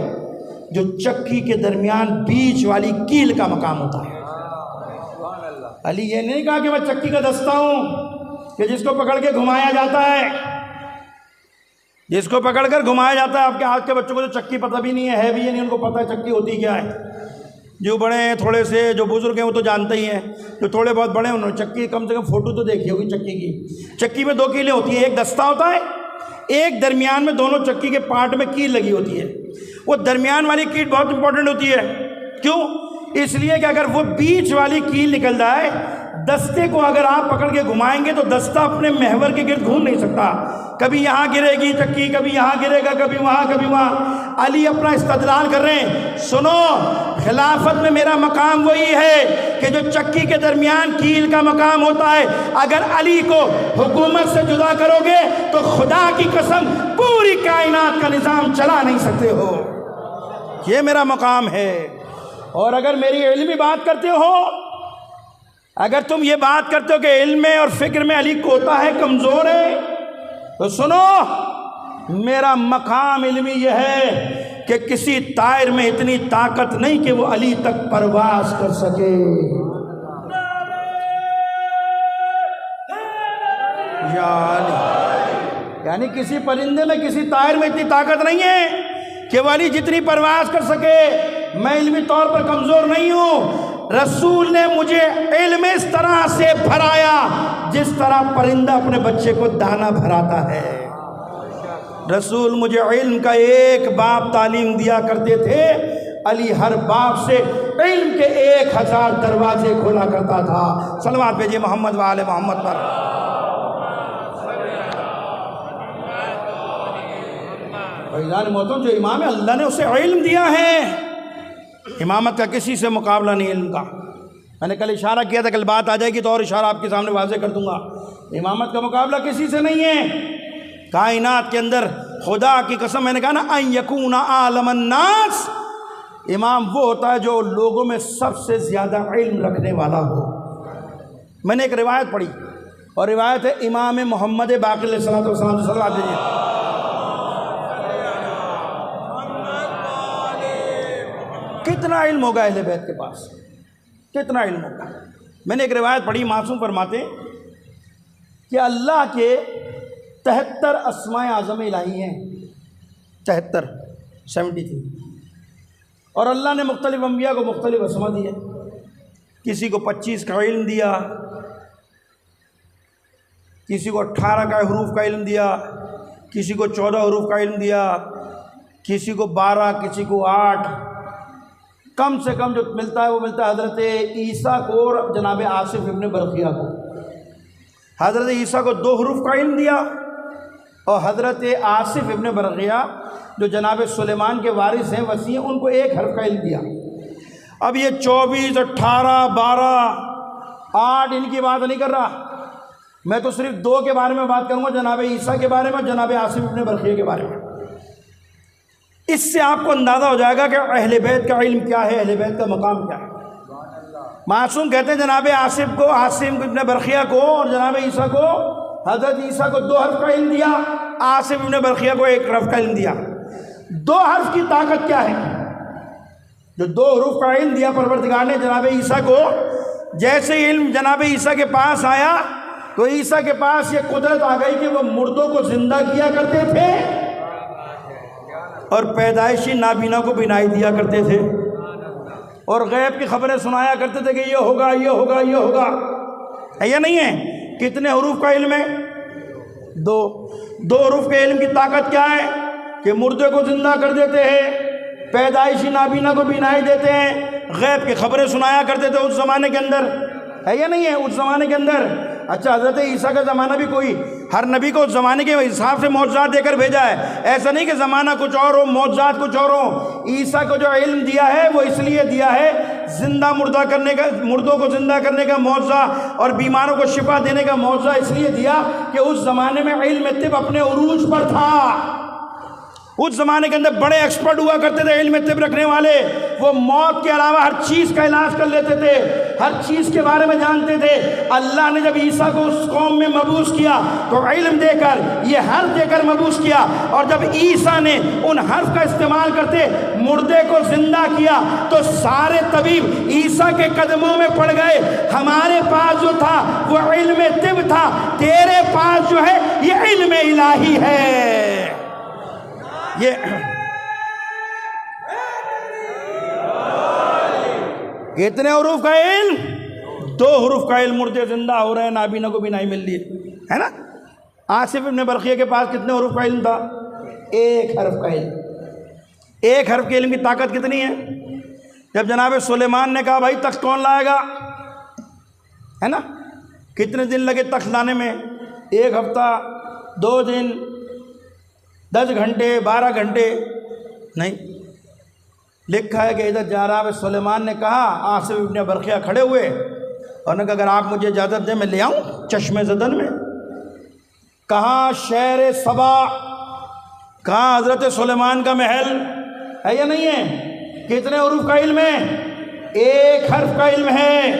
جو چکی کے درمیان بیچ والی کیل کا مقام ہوتا ہے۔ علی یہ نہیں کہا کہ میں چکی کا دستہ ہوں کہ جس کو پکڑ کے گھمایا جاتا ہے، جس کو پکڑ کر گھمایا جاتا ہے۔ آپ کے آج کے بچوں کو تو چکی پتہ بھی نہیں ہے بھی یہ نہیں ان کو پتہ ہے چکی ہوتی کیا ہے۔ جو بڑے ہیں تھوڑے سے، جو بزرگ ہیں وہ تو جانتے ہی ہیں، جو تھوڑے بہت بڑے ہیں انہوں نے چکی کم سے کم فوٹو تو دیکھی ہوگی چکی کی۔ چکی میں 2 کیلیں ہوتی ہیں، ایک دستہ ہوتا ہے، ایک درمیان میں دونوں چکی کے پارٹ میں کیل لگی ہوتی ہے۔ وہ درمیان والی کیل بہت امپورٹنٹ ہوتی ہے، کیوں؟ اس لیے کہ اگر وہ بیچ والی کیل نکل جائے، دستے کو اگر آپ پکڑ کے گھمائیں گے تو دستہ اپنے محور کے گرد گھوم نہیں سکتا، کبھی یہاں گرے گی چکی، کبھی یہاں گرے گا، کبھی وہاں کبھی وہاں۔ علی اپنا استدلال کر رہے ہیں، سنو خلافت میں میرا مقام وہی ہے کہ جو چکی کے درمیان کیل کا مقام ہوتا ہے۔ اگر علی کو حکومت سے جدا کرو گے تو خدا کی قسم پوری کائنات کا نظام چلا نہیں سکتے ہو، یہ میرا مقام ہے۔ اور اگر میری علمی بات کرتے ہو، اگر تم یہ بات کرتے ہو کہ علم میں اور فکر میں علی کوتا ہے، کمزور ہے، تو سنو میرا مقام علمی یہ ہے کہ کسی طائر میں اتنی طاقت نہیں کہ وہ علی تک پرواز کر سکے. یعنی کسی پرندے میں کسی طائر میں اتنی طاقت نہیں ہے کہ وہ علی جتنی پرواز کر سکے. میں علمی طور پر کمزور نہیں ہوں. رسول نے مجھے علم اس طرح سے بھرایا جس طرح پرندہ اپنے بچے کو دانا بھراتا ہے. رسول مجھے علم کا ایک باب تعلیم دیا کرتے تھے. علی ہر باب سے علم کے 1000 دروازے کھولا کرتا تھا. صلوات بھیجیے محمد و آل محمد پر. فیضان محترم جو امام ہے اللہ نے اسے علم دیا ہے. امامت کا کسی سے مقابلہ نہیں علم کا. میں نے کل اشارہ کیا تھا, کل بات آ جائے گی تو اور اشارہ آپ کے سامنے واضح کر دوں گا. امامت کا مقابلہ کسی سے نہیں ہے. کائنات کے اندر خدا کی قسم میں نے کہا نا ان یکون عالم الناس, امام وہ ہوتا ہے جو لوگوں میں سب سے زیادہ علم رکھنے والا ہو. میں نے ایک روایت پڑھی اور روایت ہے امام محمد باقر علیہ الصلوۃ والسلام صلی اللہ علیہ وسلم. کتنا علم ہوگا اہل بیت کے پاس, کتنا علم ہوگا. میں نے ایک روایت پڑھی, معصوم فرماتے کہ اللہ کے 73 اسماء اعظم الہی ہیں. 73 اور اللہ نے مختلف انبیاء کو مختلف اسماء دیے. کسی کو 25 کا علم دیا, کسی کو 18 کا حروف کا علم دیا, کسی کو 14 حروف کا علم دیا, کسی کو 12, کسی کو 8. کم سے کم جو ملتا ہے وہ ملتا ہے حضرت عیسیٰ کو اور جناب آصف ابن برقیہ کو. حضرت عیسیٰ کو 2 حروف کا علم دیا اور حضرت آصف ابن برقیہ جو جناب سلیمان کے وارث ہیں, وصی ہیں, ان کو 1 حرف کا علم دیا. اب یہ 24, 18, 12, 8 ان کی بات نہیں کر رہا. میں تو صرف 2 کے بارے میں بات کروں گا, جناب عیسیٰ کے بارے میں, جناب آصف ابن برقیہ کے بارے میں. اس سے آپ کو اندازہ ہو جائے گا کہ اہل بیت کا علم کیا ہے, اہل بیت کا مقام کیا ہے. معصوم کہتے ہیں جناب آصف کو, عاصم ابن برقیہ کو اور جناب عیسیٰ کو, حضرت عیسیٰ کو 2 حرف کا علم دیا, عاصم ابن برقیہ کو 1 حرف کا علم دیا. 2 حرف کی طاقت کیا ہے؟ جو 2 حروف کا علم دیا پروردگار نے جناب عیسیٰ کو, جیسے علم جناب عیسیٰ کے پاس آیا تو عیسیٰ کے پاس یہ قدرت آ گئی کہ وہ مردوں کو زندہ کیا کرتے تھے اور پیدائشی نابینا کو بینائی دیا کرتے تھے اور غیب کی خبریں سنایا کرتے تھے کہ یہ ہوگا, یہ ہوگا, یہ ہوگا. ہے یا نہیں ہے؟ کتنے حروف کا علم ہے؟ 2 حروف کے علم کی طاقت کیا ہے کہ مردے کو زندہ کر دیتے ہیں, پیدائشی نابینا کو بینائی دیتے ہیں, غیب کی خبریں سنایا کرتے تھے اس زمانے کے اندر. ہے یا نہیں ہے اس زمانے کے اندر؟ اچھا, حضرت عیسیٰ کا زمانہ بھی کوئی ہر نبی کو اس زمانے کے حساب سے معجزات دے کر بھیجا ہے. ایسا نہیں کہ زمانہ کچھ اور ہو, معجزات کچھ اور ہو. عیسیٰ کو جو علم دیا ہے وہ اس لیے دیا ہے زندہ مردہ کرنے کا, مردوں کو زندہ کرنے کا معجزہ اور بیماروں کو شفا دینے کا معجزہ اس لیے دیا کہ اس زمانے میں علم طب اپنے عروج پر تھا. اس زمانے کے اندر بڑے ایکسپرٹ ہوا کرتے تھے علم طب رکھنے والے. وہ موت کے علاوہ ہر چیز کا علاج کر لیتے تھے, ہر چیز کے بارے میں جانتے تھے. اللہ نے جب عیسیٰ کو اس قوم میں مبعوث کیا تو علم دے کر, یہ حرف دے کر مبعوث کیا, اور جب عیسیٰ نے ان حرف کا استعمال کرتے مردے کو زندہ کیا تو سارے طبیب عیسیٰ کے قدموں میں پڑ گئے. ہمارے پاس جو تھا وہ علم طب تھا, تیرے پاس جو ہے یہ علم الہی ہے. یہ کتنے حروف کا علم؟ 2 حروف کا علم. مردے زندہ ہو رہے ہیں, نابینا کو بینائی مل رہی ہے نا. آصف ابن برقیہ کے پاس کتنے حروف کا علم تھا؟ 1 حرف کا علم. 1 حرف کے علم کی طاقت کتنی ہے؟ جب جناب سلیمان نے کہا بھائی تخت کون لائے گا, ہے نا, کتنے دن لگے تخت لانے میں؟ 1 ہفتہ, 2 دن, 10 گھنٹے, 12 گھنٹے نہیں. لکھا ہے کہ ادھر جناب سلیمان نے کہا, آصف ابن برقیہ کھڑے ہوئے اور نے کہا اگر آپ مجھے اجازت دیں میں لے آؤں چشمِ زدن میں. کہاں شہر سبا, کہاں حضرت سلیمان کا محل. ہے یا نہیں ہے؟ کتنے حروف کا علم ہے؟ 1 حرف کا علم ہے.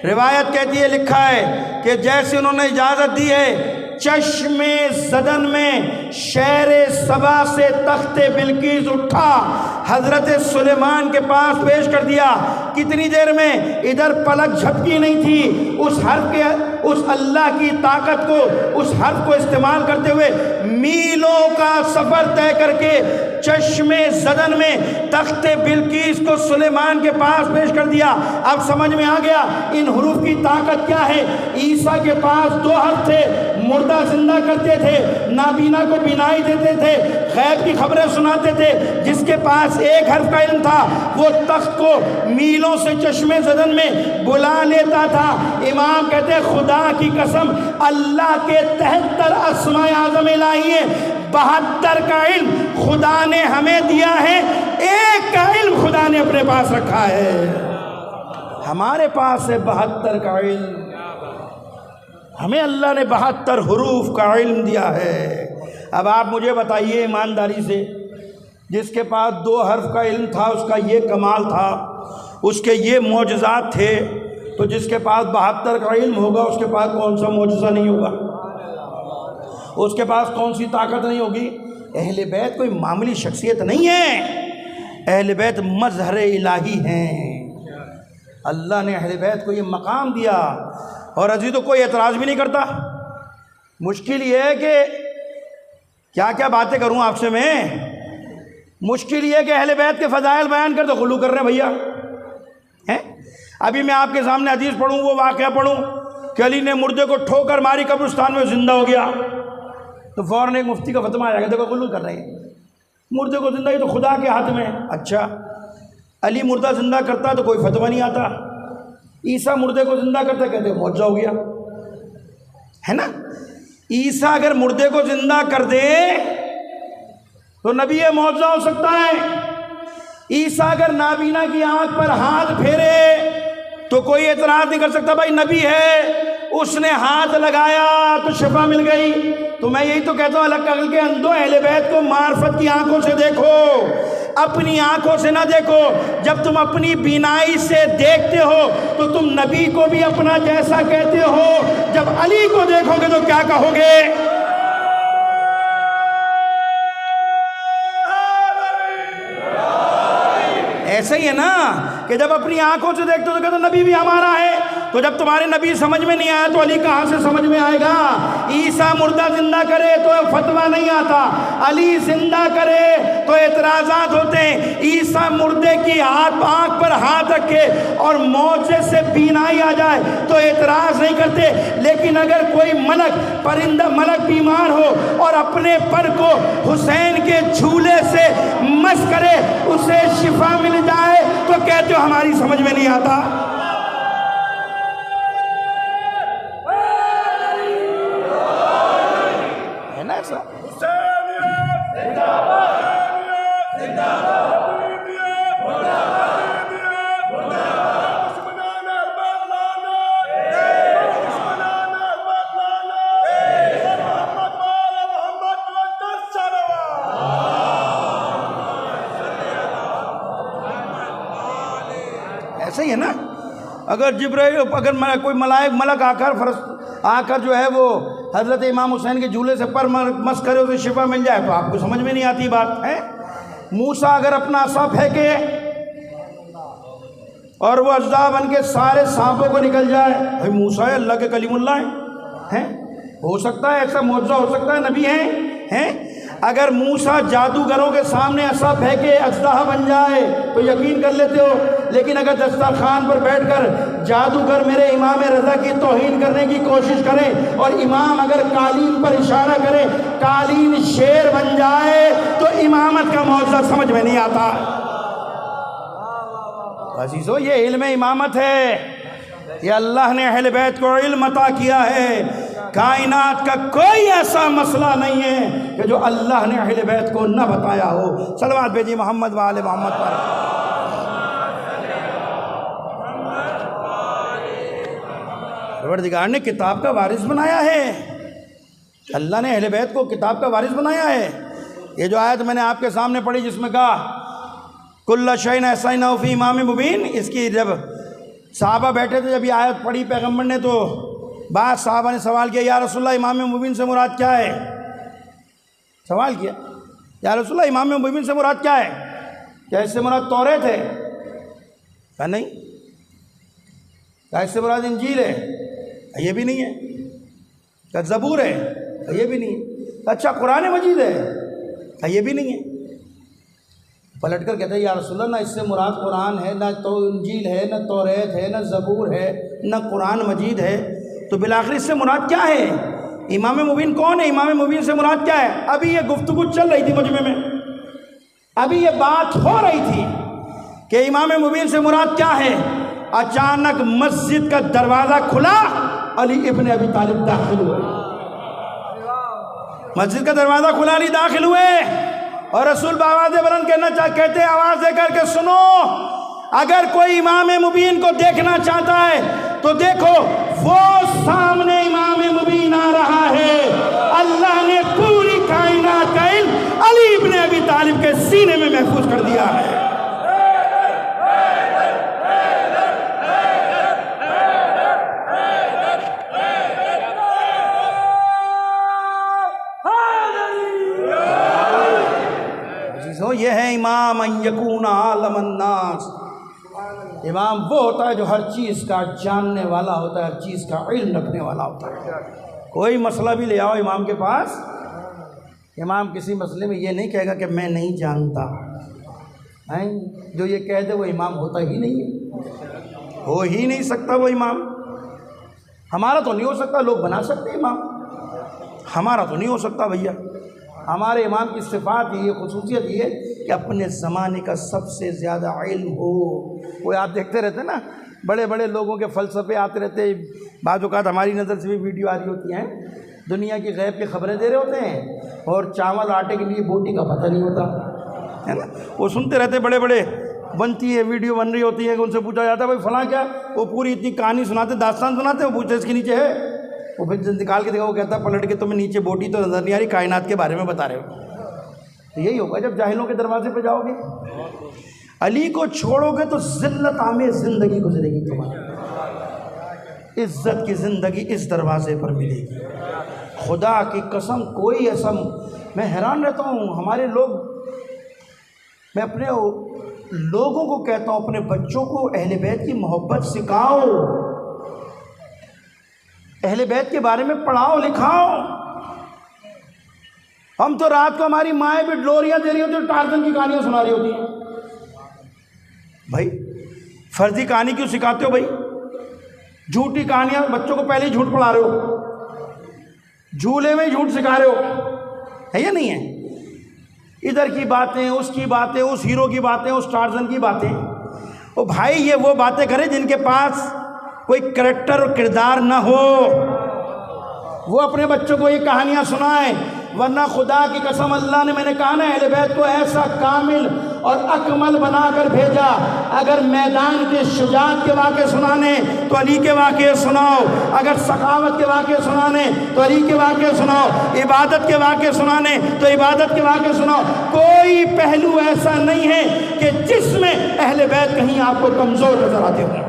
روایت کہتی ہے, لکھا ہے کہ جیسے انہوں نے اجازت دی ہے چشم زدن میں شہر سبا سے تخت بلقیس اٹھا، حضرت سلیمان کے پاس پیش کر دیا۔ کتنی دیر میں؟ ادھر پلک جھپکی نہیں تھی، اس حرف کے، اس اللہ کی طاقت کو، اس حرف کو استعمال کرتے ہوئے میلوں کا سفر طے کر کے چشم زدن میں تخت بلقیس کو سلیمان کے پاس پیش کر دیا۔ اب سمجھ میں آ گیا ان حروف کی طاقت کیا ہے۔ عیسیٰ کے پاس 2 حرف تھے، مردہ زندہ کرتے تھے، نابینا کو بینائی دیتے تھے، غیب کی خبریں سناتے تھے۔ جس کے پاس 1 حرف کا علم تھا وہ تخت کو میلوں سے چشم زدن میں بلا لیتا تھا۔ امام کہتے ہیں خدا کی قسم، اللہ کے 73 اسماء اعظم الہی ہیں، 72 کا علم خدا نے ہمیں دیا ہے، 1 کا علم خدا نے اپنے پاس رکھا ہے۔ ہمارے پاس ہے 72 کا علم، ہمیں اللہ نے 72 حروف کا علم دیا ہے۔ اب آپ مجھے بتائیے ایمانداری سے، جس کے پاس 2 حرف کا علم تھا اس کا یہ کمال تھا، اس کے یہ معجزات تھے، تو جس کے پاس 72 کا علم ہوگا اس کے پاس کون سا معجزہ نہیں ہوگا؟ اس کے پاس کون سی طاقت نہیں ہوگی؟ اہل بیت کوئی معمولی شخصیت نہیں ہے، اہل بیت مظہر الہی ہیں۔ اللہ نے اہل بیت کو یہ مقام دیا، اور عزیز تو کوئی اعتراض بھی نہیں کرتا۔ مشکل یہ ہے کہ کیا کیا باتیں کروں آپ سے میں، مشکل یہ ہے کہ اہل بیت کے فضائل بیان کر تو غلو کر رہے ہیں بھیا ہیں۔ ابھی میں آپ کے سامنے حدیث پڑھوں، وہ واقعہ پڑھوں کہ علی نے مردے کو ٹھوکر ماری، قبرستان میں زندہ ہو گیا، تو فوراً ایک مفتی کا فتویٰ آیا کہ دیکھو غلو کر رہے ہیں، مردے کو زندہ، یہ تو خدا کے ہاتھ میں۔ اچھا علی مردہ زندہ کرتا تو کوئی فتویٰ نہیں آتا، عیسیٰ مردے کو زندہ کرتا کہتے معجزہ ہو گیا ہے نا۔ عیسیٰ اگر مردے کو زندہ کر دے تو نبی معجزہ ہو سکتا ہے۔ عیسیٰ اگر نابینا کی آنکھ پر ہاتھ پھیرے تو کوئی اعتراض نہیں کر سکتا، بھائی نبی ہے، اس نے ہاتھ لگایا تو شفا مل گئی۔ تو میں یہی تو کہتا ہوں الگ عقل کے اندھو، اہل بیت کو معرفت کی آنکھوں سے دیکھو، اپنی آنکھوں سے نہ دیکھو۔ جب تم اپنی بینائی سے دیکھتے ہو تو تم نبی کو بھی اپنا جیسا کہتے ہو، جب علی کو دیکھو گے تو کیا کہو گے؟ ایسا ہی ہے نا کہ جب اپنی آنکھوں سے دیکھتے ہو تو کہتے ہو نبی بھی ہمارا ہے، تو جب تمہارے نبی سمجھ میں نہیں آیا تو علی کہاں سے سمجھ میں آئے گا؟ عیسیٰ مردہ زندہ کرے تو فتویٰ نہیں آتا، علی زندہ کرے تو اعتراضات ہوتے ہیں۔ عیسیٰ مردے کی آنکھ پر ہاتھ رکھے اور معجزے سے بینائی آ جائے تو اعتراض نہیں کرتے، لیکن اگر کوئی ملک، پرندہ ملک بیمار ہو اور اپنے پر کو حسین کے جھولے سے مس کرے، اسے شفا مل جائے تو کہتے ہو ہماری سمجھ میں نہیں آتا۔ ہے نا ایسا؟ ایسا ہی ہے نا۔ اگر جبرائیل، اگر کوئی ملک آ کر جو ہے وہ حضرت امام حسین کے جھولے سے پر مس کرے اسے شفا مل جائے تو آپ کو سمجھ میں نہیں آتی بات ہے۔ موسیٰ اگر اپنا عصا پھینکے اور وہ اجزا بن کے سارے سانپوں کو نکل جائے، بھائی موسیٰ اللہ کے کلیم اللہ ہیں، ہو سکتا ہے ایسا معجزہ ہو سکتا ہے، نبی ہیں۔ اگر موسیٰ جادوگروں کے سامنے عصا پھینکے اژدہا بن جائے تو یقین کر لیتے ہو، لیکن اگر دسترخوان پر بیٹھ کر جادوگر میرے امام رضا کی توہین کرنے کی کوشش کرے اور امام اگر قالین پر اشارہ کرے قالین شیر بن جائے تو امامت کا معجزہ سمجھ میں نہیں آتا۔ عزیزو یہ علم امامت ہے، یہ اللہ نے اہل بیت کو علم عطا کیا ہے۔ کائنات کا کوئی ایسا مسئلہ نہیں ہے کہ جو اللہ نے اہل بیت کو نہ بتایا ہو۔ صلوات بھیجیے محمد و آل محمد پر۔ پروردگار نے کتاب کا وارث بنایا ہے، اللہ نے اہل بیت کو کتاب کا وارث بنایا ہے۔ یہ جو آیت میں نے آپ کے سامنے پڑھی جس میں کہا کل شیء احصیناہ فی امام مبین، اس کی جب صحابہ بیٹھے تھے، جب یہ آیت پڑھی پیغمبر نے تو بعض صحابہ نے سوال کیا یا رسول اللہ امام مبین سے مراد کیا ہے؟ سوال کیا یا رسول اللہ امام مبین سے مراد کیا ہے؟ کیا اس سے مراد توریت ہے؟ کہا نہیں۔ کیا اس سے مراد انجیل ہے؟ یہ بھی نہیں ہے۔ کیا زبور ہے؟ یہ بھی نہیں ہے۔ اچھا قرآن مجید ہے؟ یہ بھی نہیں ہے۔ پلٹ کر کہتے ہیں یا رسول اللہ نہ اس سے مراد قرآن ہے، نہ تو انجیل ہے، نہ توریت ہے، نہ زبور ہے، نہ قرآن مجید ہے، تو بالآخر اس سے مراد کیا ہے؟ امام مبین کون ہے؟ امام مبین سے مراد کیا ہے؟ ابھی یہ گفتگو چل رہی تھی مجمع میں، ابھی یہ بات ہو رہی تھی کہ امام مبین سے مراد کیا ہے، اچانک مسجد کا دروازہ کھلا، علی ابن ابی طالب داخل ہوئے۔ مسجد کا دروازہ کھلا، علی داخل ہوئے، اور رسول بآواز بلند کہتے ہیں آواز دے کر کے سنو، اگر کوئی امام مبین کو دیکھنا چاہتا ہے تو دیکھو وہ سامنے امام مبین آ رہا ہے۔ اللہ نے پوری کائنات کا علم علی ابن ابی طالب کے سینے میں محفوظ کر دیا ہے۔ یہ ہے امام ان یکون عالم الناس۔ امام وہ ہوتا ہے جو ہر چیز کا جاننے والا ہوتا ہے، ہر چیز کا علم رکھنے والا ہوتا ہے۔ کوئی مسئلہ بھی لے آؤ امام کے پاس، امام کسی مسئلے میں یہ نہیں کہے گا کہ میں نہیں جانتا، جو یہ کہہ دے وہ امام ہوتا ہی نہیں ہے، ہو ہی نہیں سکتا وہ امام۔ ہمارا تو نہیں ہو سکتا، لوگ بنا سکتے امام، ہمارا تو نہیں ہو سکتا بھیا۔ ہمارے امام کی صفات یہ خصوصیت یہ ہے کہ اپنے زمانے کا سب سے زیادہ علم ہو۔ وہ آپ دیکھتے رہتے ہیں نا، بڑے بڑے لوگوں کے فلسفے آتے رہتے، بعض اوقات ہماری نظر سے بھی ویڈیو آ رہی ہوتی ہیں، دنیا کی غیب کی خبریں دے رہے ہوتے ہیں اور چاول آٹے کے لیے بوٹی کا پتہ نہیں ہوتا ہے نا۔ وہ سنتے رہتے، بڑے بڑے بنتی ہے، ویڈیو بن رہی ہوتی ہے، ان سے پوچھا جاتا ہے بھائی فلاں کیا، وہ پوری اتنی کہانی سناتے، داستان سناتے، وہ پوچھتے اس کے نیچے ہے، وہ پھر نکال کے دیکھا، وہ کہتا ہے پلٹ کے تمہیں نیچے بوٹی تو نظر نہیں آ رہی، کائنات کے بارے میں بتا رہے ہو۔ تو یہی ہوگا جب جاہلوں کے دروازے پہ جاؤ گے۔ علی کو چھوڑو گے تو ذلت آمیز زندگی گزرے گی تمہاری، عزت کی زندگی اس دروازے پر ملے گی۔ خدا کی قسم کوئی ایسا، میں حیران رہتا ہوں ہمارے لوگ، میں اپنے لوگوں کو کہتا ہوں اپنے بچوں کو اہل بیت کی محبت سکھاؤ، اہل بیت کے بارے میں پڑھاؤ لکھاؤ۔ ہم تو رات کو ہماری مائیں بھی ڈوریاں دے رہی ہوتی ہیں، ٹارزن کی کہانیاں سنا رہی ہوتی ہیں۔ بھائی فرضی کہانی کیوں سکھاتے ہو بھائی؟ جھوٹی کہانیاں، بچوں کو پہلے ہی جھوٹ پڑھا رہے ہو، جھولے میں ہی جھوٹ سکھا رہے ہو، ہے یا نہیں ہے؟ ادھر کی باتیں، اس کی باتیں، اس ہیرو کی باتیں، اس ٹارزن کی باتیں۔ او بھائی یہ وہ باتیں کریں جن کے پاس کوئی کریکٹر اور کردار نہ ہو، وہ اپنے بچوں کو یہ کہانیاں سنائیں، ورنہ خدا کی قسم اللہ نے، میں نے کہا نا اہل بیت کو ایسا کامل اور اکمل بنا کر بھیجا۔ اگر میدان کے شجاعت کے واقعے سنانے تو علی کے واقعے سناؤ، اگر سخاوت کے واقعے سنانے تو علی کے واقعے سناؤ، عبادت کے واقعے سنانے تو عبادت کے واقعے سناؤ۔ کوئی پہلو ایسا نہیں ہے کہ جس میں اہل بیت کہیں آپ کو کمزور نظر آتے ہوں۔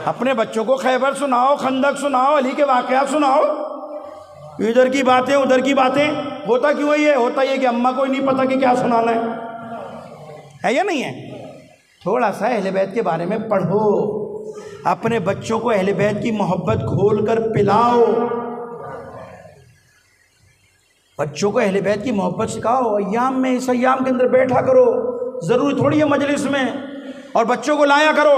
اپنے بچوں کو خیبر سناؤ، خندق سناؤ، علی کے واقعات سناؤ، ادھر کی باتیں ادھر کی باتیں۔ ہوتا کیوں ہے یہ؟ ہوتا یہ کہ اماں کو نہیں پتہ کہ کیا سنانا ہے یا نہیں ہے؟ تھوڑا سا اہل بیت کے بارے میں پڑھو، اپنے بچوں کو اہل بیت کی محبت کھول کر پلاؤ، بچوں کو اہل بیت کی محبت سکھاؤ۔ ایام میں، اس ایام کے اندر بیٹھا کرو، ضروری تھوڑی ہے مجلس میں، اور بچوں کو لایا کرو۔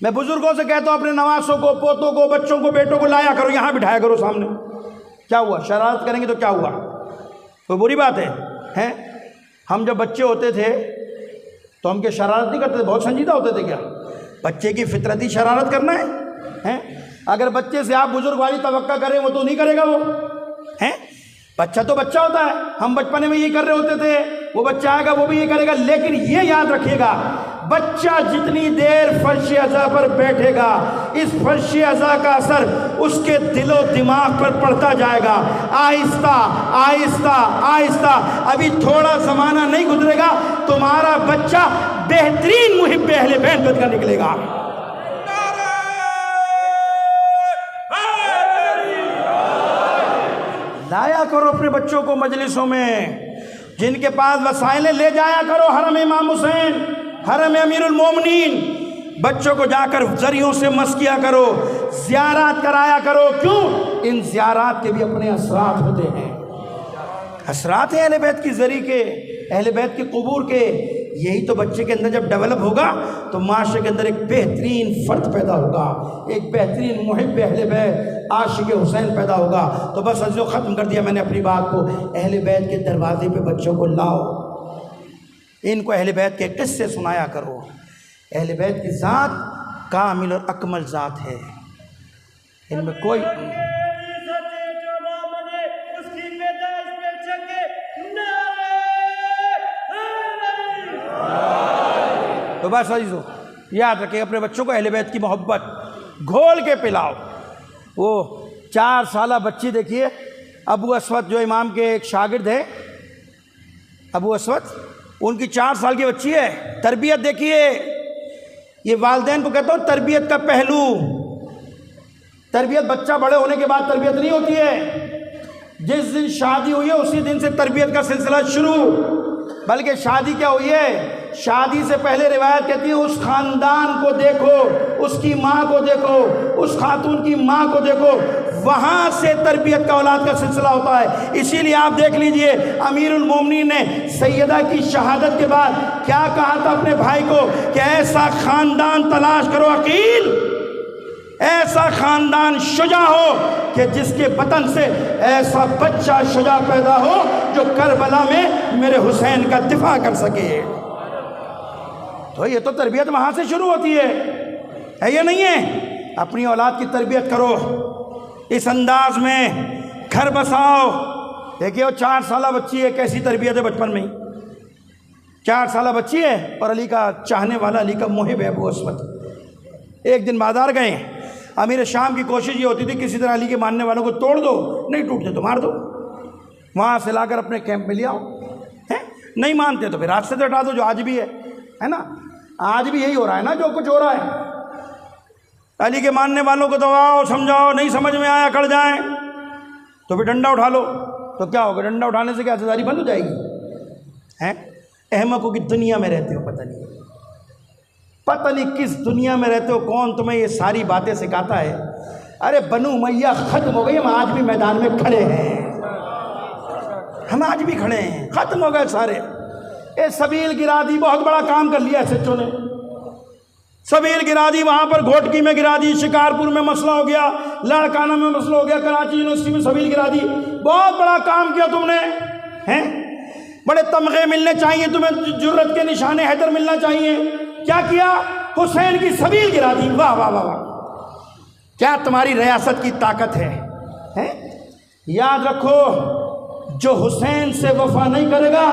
میں بزرگوں سے کہتا ہوں اپنے نواسوں کو، پوتوں کو، بچوں کو، بیٹوں کو لایا کرو، یہاں بٹھایا کرو سامنے۔ کیا ہوا؟ شرارت کریں گے تو کیا ہوا؟ کوئی بری بات ہے؟ ہم جب بچے ہوتے تھے تو ہم کیا شرارت نہیں کرتے تھے؟ بہت سنجیدہ ہوتے تھے کیا؟ بچے کی فطرتی شرارت کرنا ہے؟ اگر بچے سے آپ بزرگ والی توقع کریں وہ تو نہیں کرے گا، وہ بچہ تو بچہ ہوتا ہے۔ ہم بچپنے میں یہ کر رہے ہوتے تھے، وہ بچہ آئے گا وہ بھی یہ کرے گا۔ لیکن یہ یاد رکھیے گا، بچہ جتنی دیر فرش اعضاء پر بیٹھے گا، اس فرش اعضاء کا اثر اس کے دل و دماغ پر پڑتا جائے گا، آہستہ آہستہ آہستہ۔ ابھی تھوڑا زمانہ نہیں گزرے گا، تمہارا بچہ بہترین محب اہل بیت بن کر نکلے گا۔ لایا کرو اپنے بچوں کو مجلسوں میں، جن کے پاس وسائل لے جایا کرو حرم امام حسین، حرم امیر المومنین، بچوں کو جا کر ذریعوں سے مس کیا کرو، زیارات کرایا کرو۔ کیوں؟ ان زیارات کے بھی اپنے اثرات ہوتے ہیں، اثرات ہیں اہل بیت کی ذریعے کے، اہل بیت کے قبور کے۔ یہی تو بچے کے اندر جب ڈیولپ ہوگا تو معاشرے کے اندر ایک بہترین فرد پیدا ہوگا، ایک بہترین محب اہل بیت، عاشق حسین پیدا ہوگا۔ تو بس عزیزو ختم کر دیا میں نے اپنی بات کو، اہل بیت کے دروازے پہ بچوں کو لاؤ، ان کو اہل بیت کے قصے سنایا کرو۔ اہل بیت کی ذات کامل اور اکمل ذات ہے، ان میں کوئی تو بس عزیزو یاد رکھیں اپنے بچوں کو اہل بیت کی محبت گھول کے پلاؤ۔ وہ 4 سالہ بچی دیکھیے، ابو اسود جو امام کے ایک شاگرد ہے، ابو اسود، ان کی 4 سال کی بچی ہے، تربیت دیکھیے۔ یہ والدین کو کہتا ہوں تربیت کا پہلو، تربیت بچہ بڑے ہونے کے بعد تربیت نہیں ہوتی ہے، جس دن شادی ہوئی ہے اسی دن سے تربیت کا سلسلہ شروع، بلکہ شادی کیا ہوئی ہے، شادی سے پہلے روایت کہتی ہے اس خاندان کو دیکھو، اس کی ماں کو دیکھو، اس خاتون کی ماں کو دیکھو، وہاں سے تربیت کا اولاد کا سلسلہ ہوتا ہے۔ اسی لیے آپ دیکھ لیجئے امیر المومنین نے سیدہ کی شہادت کے بعد کیا کہا تھا اپنے بھائی کو کہ ایسا خاندان تلاش کرو عقیل، ایسا خاندان شجاع ہو کہ جس کے بطن سے ایسا بچہ شجاع پیدا ہو جو کربلا میں میرے حسین کا دفاع کر سکے۔ تو یہ تو تربیت وہاں سے شروع ہوتی ہے یہ نہیں ہے؟ اپنی اولاد کی تربیت کرو اس انداز میں، گھر بساؤ۔ دیکھیے وہ 4 سالہ بچی ہے، کیسی تربیت ہے بچپن میں ہی، 4 سالہ بچی ہے اور علی کا چاہنے والا، علی کا محب ہے ابو اسود۔ ایک دن بازار گئے، امیر شام کی کوشش یہ ہوتی تھی کسی طرح علی کے ماننے والوں کو توڑ دو، نہیں ٹوٹتے تو مار دو، وہاں سے لا کر اپنے کیمپ میں لے آؤ، نہیں مانتے تو پھر راستے سے ہٹا دو، جو آج بھی ہے نا، آج بھی یہی ہو رہا ہے نا، جو کچھ ہو رہا ہے۔ علی کے ماننے والوں کو دباؤ، سمجھاؤ، نہیں سمجھ میں آیا کڑ جائیں تو پھر ڈنڈا اٹھا لو، تو کیا ہوگا؟ ڈنڈا اٹھانے سے کیا عزاداری بند ہو جائے گی؟ احمقوں کی دنیا میں رہتے ہو، پتہ نہیں کس دنیا میں رہتے ہو، کون تمہیں یہ ساری باتیں سکھاتا ہے؟ ارے بنو امیہ ختم ہو گئی، ہم آج بھی میدان میں کھڑے ہیں، ہم آج بھی کھڑے ہیں، ختم ہو گئے سارے۔ اے سبیل گرا دی، بہت بڑا کام کر لیا ایس ایچ او نے، سبیل گرا دی، وہاں پر گھوٹکی میں گرا دی، شکارپور میں مسئلہ ہو گیا، لاڑکانہ میں مسئلہ ہو گیا، کراچی یونیورسٹی میں سبیل گرا دی، بہت بڑا کام کیا تم نے، ہیں؟ بڑے تمغے ملنے چاہیے تمہیں، جرت کے نشان حیدر ملنا چاہیے، کیا کیا؟ حسین کی سبیل گرا دی، واہ واہ واہ واہ، کیا تمہاری ریاست کی طاقت ہے؟ یاد رکھو جو حسین سے وفا نہیں کرے گا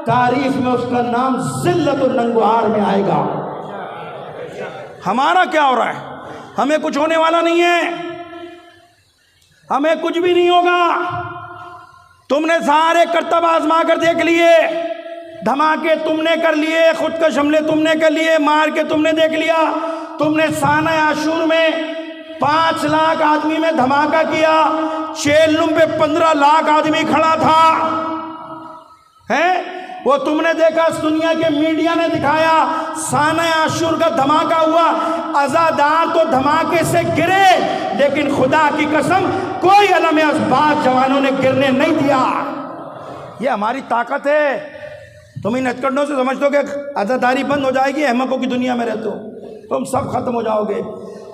تاریخ میں اس کا نام ذلت و ننگوہار میں آئے گا۔ ہمارا کیا ہو رہا ہے؟ ہمیں کچھ ہونے والا نہیں ہے، ہمیں کچھ بھی نہیں ہوگا۔ تم نے سارے کرتب آزما کر دیکھ لیے، دھماکے تم نے کر لیے، خودکش حملے تم نے کر لیے، مار کے تم نے دیکھ لیا، تم نے سانہ عاشور میں 5 لاکھ آدمی میں دھماکہ کیا، چیلم پہ 15 لاکھ آدمی کھڑا تھا، وہ تم نے دیکھا، دنیا کے میڈیا نے دکھایا، سانہ عاشور کا دھماکہ ہوا، عزادار تو دھماکے سے گرے لیکن خدا کی قسم کوئی علم اسباط جوانوں نے گرنے نہیں دیا۔ یہ ہماری طاقت ہے۔ تم ان ہتھکڑوں سے سمجھتے ہو کہ عزاداری بند ہو جائے گی، احمقوں کی دنیا میں رہتے ہو، تم سب ختم ہو جاؤ گے،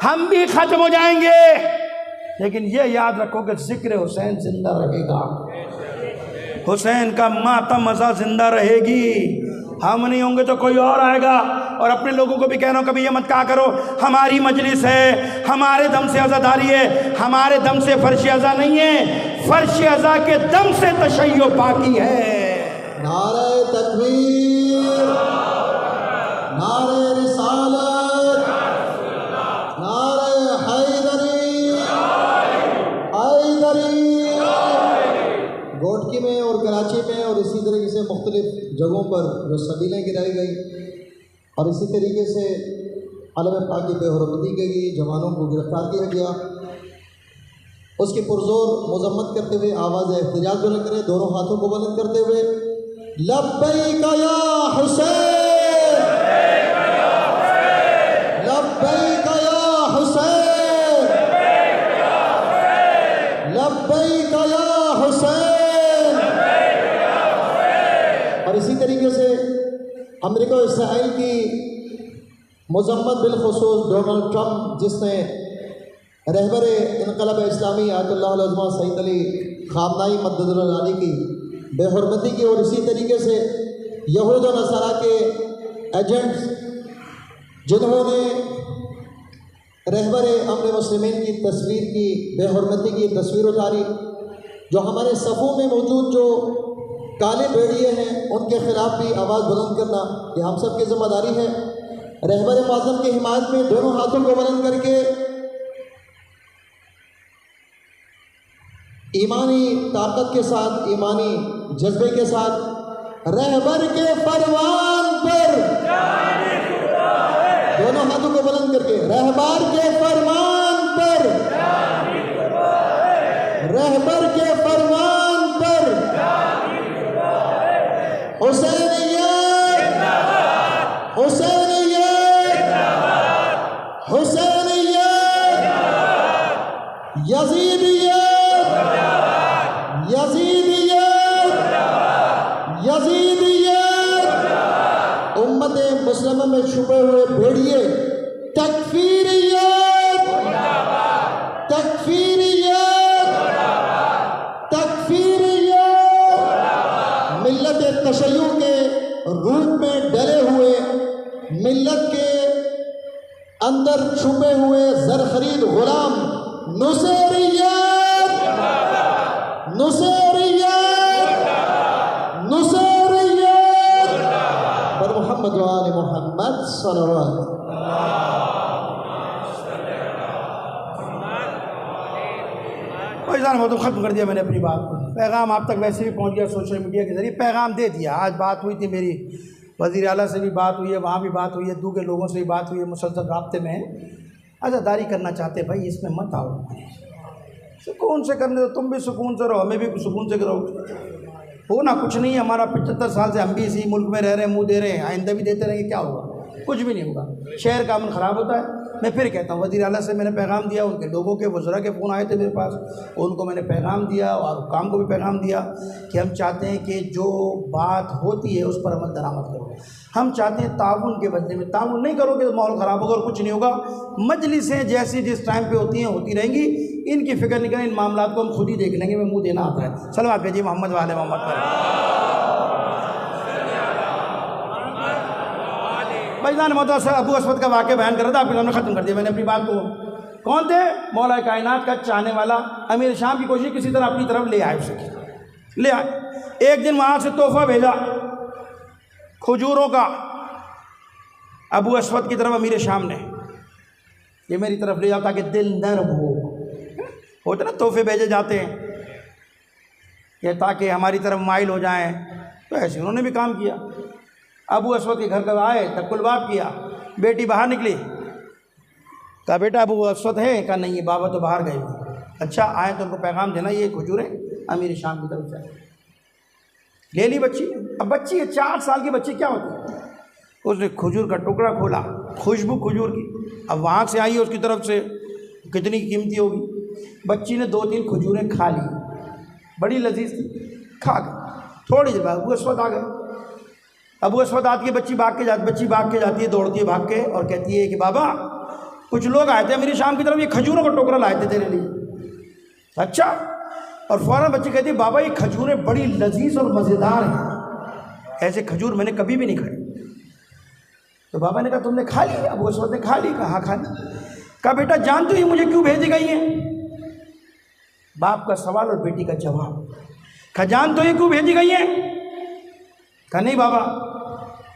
ہم بھی ختم ہو جائیں گے، لیکن یہ یاد رکھو کہ ذکر حسین زندہ رہے گا، حسین کا ماتم مزہ زندہ رہے گی، ہم نہیں ہوں گے تو کوئی اور آئے گا۔ اور اپنے لوگوں کو بھی کہنا کبھی یہ مت کہا کرو ہماری مجلس ہے، ہمارے دم سے عزاداری ہے، ہمارے دم سے فرش عزا نہیں ہے، فرش عزا کے دم سے تشیع پاکی ہے۔ نعرہ تکبیر، نعرہ رسالت، نعرہ حیدری، حیدری۔ گوٹکی میں اور کراچی میں اور اسی طریقے سے مختلف جگہوں پر جو سبیلیں گرائی گئی اور اسی طریقے سے علم پاکی پہ حرمتی کی گئی، جوانوں کو گرفتار کیا گیا۔ اس کی پرزور مذمت کرتے ہوئے آواز احتجاج بلند کریں، دونوں ہاتھوں کو بلند کرتے ہوئے لبیک یا حسین، لبیک یا حسین، لبیک یا حسین۔ اور اسی طریقے سے امریکہ و اسرائیل کی مذمت بالخصوص ڈونلڈ ٹرمپ، جس نے رہبر انقلاب اسلامی آیت اللہ العظمہ سید علی خامنائی مدد اللہ علیہ کی بے حرمتی کی، اور اسی طریقے سے یہود و نصارہ کے ایجنٹس جنہوں نے رہبر امر مسلمین کی تصویر کی بے حرمتی کی تصویر اتاری، جو ہمارے صفوں میں موجود جو کالے بھیڑیے ہیں ان کے خلاف بھی آواز بلند کرنا یہ ہم سب کی ذمہ داری ہے۔ رہبر معظم کی حمایت میں دونوں ہاتھوں کو بلند کر کے ایمانی طاقت کے ساتھ، ایمانی جذبے کے ساتھ رہبر کے فرمان پر، دونوں ہاتھوں کو بلند کر کے رہبر کے فرمان پر، رہبر کے فرمان پر حسینیت، حسینیت، حسینیت، یزیدیت، یزیدیت، یزیدیت، امت مسلمہ میں چھپے ہوئے بھیڑیے، تکفیریت، تکفیریت، تکفیریت، ملت تشیع کے روپ میں ڈرے ہوئے، ملت کے اندر چھپے ہوئے زرخرید غلام نصیریت، نصیریت، نصیریت پر محمد و آل محمد صلوات۔ بھائی وہ تو ختم کر دیا میں نے اپنی بات کو، پیغام آپ تک ویسے بھی پہنچ گیا سوشل میڈیا کے ذریعے، پیغام دے دیا۔ آج بات ہوئی تھی میری وزیر اعلیٰ سے بھی بات ہوئی ہے، وہاں بھی بات ہوئی ہے، دو کے لوگوں سے بھی بات ہوئی ہے، مسلسل رابطے میں ہیں۔ عزاداری کرنا چاہتے بھائی اس میں مت آؤ، سکون سے کرنے دو، تم بھی سکون سے رہو، ہمیں بھی سکون سے رہو، ہونا کچھ نہیں ہے۔ ہمارا 75 سال سے ہم بھی اسی ملک میں رہ رہے ہیں، منہ دے رہے ہیں، آئندہ بھی دیتے رہیں گے، کیا ہوگا؟ کچھ بھی نہیں ہوگا، شہر کا امن خراب ہوتا ہے۔ میں پھر کہتا ہوں وزیر اعلیٰ سے میں نے پیغام دیا، ان کے لوگوں کے وزراء کے فون آئے تھے میرے پاس، ان کو میں نے پیغام دیا اور حکام کو بھی پیغام دیا کہ ہم چاہتے ہیں کہ جو بات ہوتی ہے اس پر عمل درآمد کرو۔ ہم چاہتے ہیں تعاون کے بدلے میں، تعاون نہیں کرو گے تو ماحول خراب ہوگا اور کچھ نہیں ہوگا۔ مجلسیں جیسی جس ٹائم پہ ہوتی ہیں ہوتی رہیں گی، ان کی فکر نہیں کریں، ان معاملات کو ہم خود ہی دیکھ لیں گے، میں منہ دینا آتا ہے۔ صلوات بھیجیے محمد والے محمد پر۔ بھائی محترم سے ابو اسود کا واقعہ بیان کر رہا تھا، آپ کے سامنے ختم کر دیا میں نے اپنی بات کو۔ کون تھے؟ مولا کائنات کا چاہنے والا امیر شام کی کوشش کسی طرح اپنی طرف لے آئے، اسے لے آئے۔ ایک دن وہاں سے تحفہ بھیجا کھجوروں کا ابو اسود کی طرف امیر شام نے، یہ میری طرف لے جاؤ تاکہ دل نرم ہو، ہوتے نا تحفے بھیجے جاتے ہیں کہ تاکہ ہماری طرف مائل ہو جائیں، تو ایسے انہوں نے بھی کام کیا۔ ابو اسود کے گھر کا آئے، تکل باب کیا، بیٹی باہر نکلی، کہا بیٹا ابو اسود ہے؟ کہا نہیں بابا تو باہر گئے۔ اچھا آئے تو ان کو پیغام دینا، یہ کھجوریں امیر شام کی طرف سے لے لی بچی۔ اب بچی ہے 4 سال کی بچی، کیا ہوتی ہے؟ اس نے کھجور کا ٹکڑا کھولا، خوشبو کھجور کی، اب وہاں سے آئی اس کی طرف سے، کتنی قیمتی ہوگی۔ بچی نے 2-3 کھجوریں کھا لی، بڑی لذیذ تھی، کھا گئی۔ تھوڑی دیر بعد ابو اسود آ گئے۔ ابو اسود آتی ہے، بچی بھاگ کے جاتی ہے، دوڑتی ہے بھاگ کے اور کہتی ہے کہ بابا کچھ لوگ آئے تھے میری شام کی طرف، یہ کھجوروں کا ٹوکرا لائے تھے تیرے لیے۔ اچھا، اور فوراً بچی کہتی ہے بابا یہ کھجوریں بڑی لذیذ اور مزیدار ہیں، ایسے کھجور میں نے کبھی بھی نہیں کھائی۔ تو بابا نے کہا تم نے کھا لی؟ ابو اسود نے کھا لی، کہا ہاں کھا لی۔ کہا بیٹا جانتے ہو یہ مجھے کیوں بھیجی گئی ہیں؟ باپ کا سوال اور بیٹی کا جواب۔ کہا جانتے ہو یہ کیوں بھیجی گئی ہیں؟ کہا نہیں بابا۔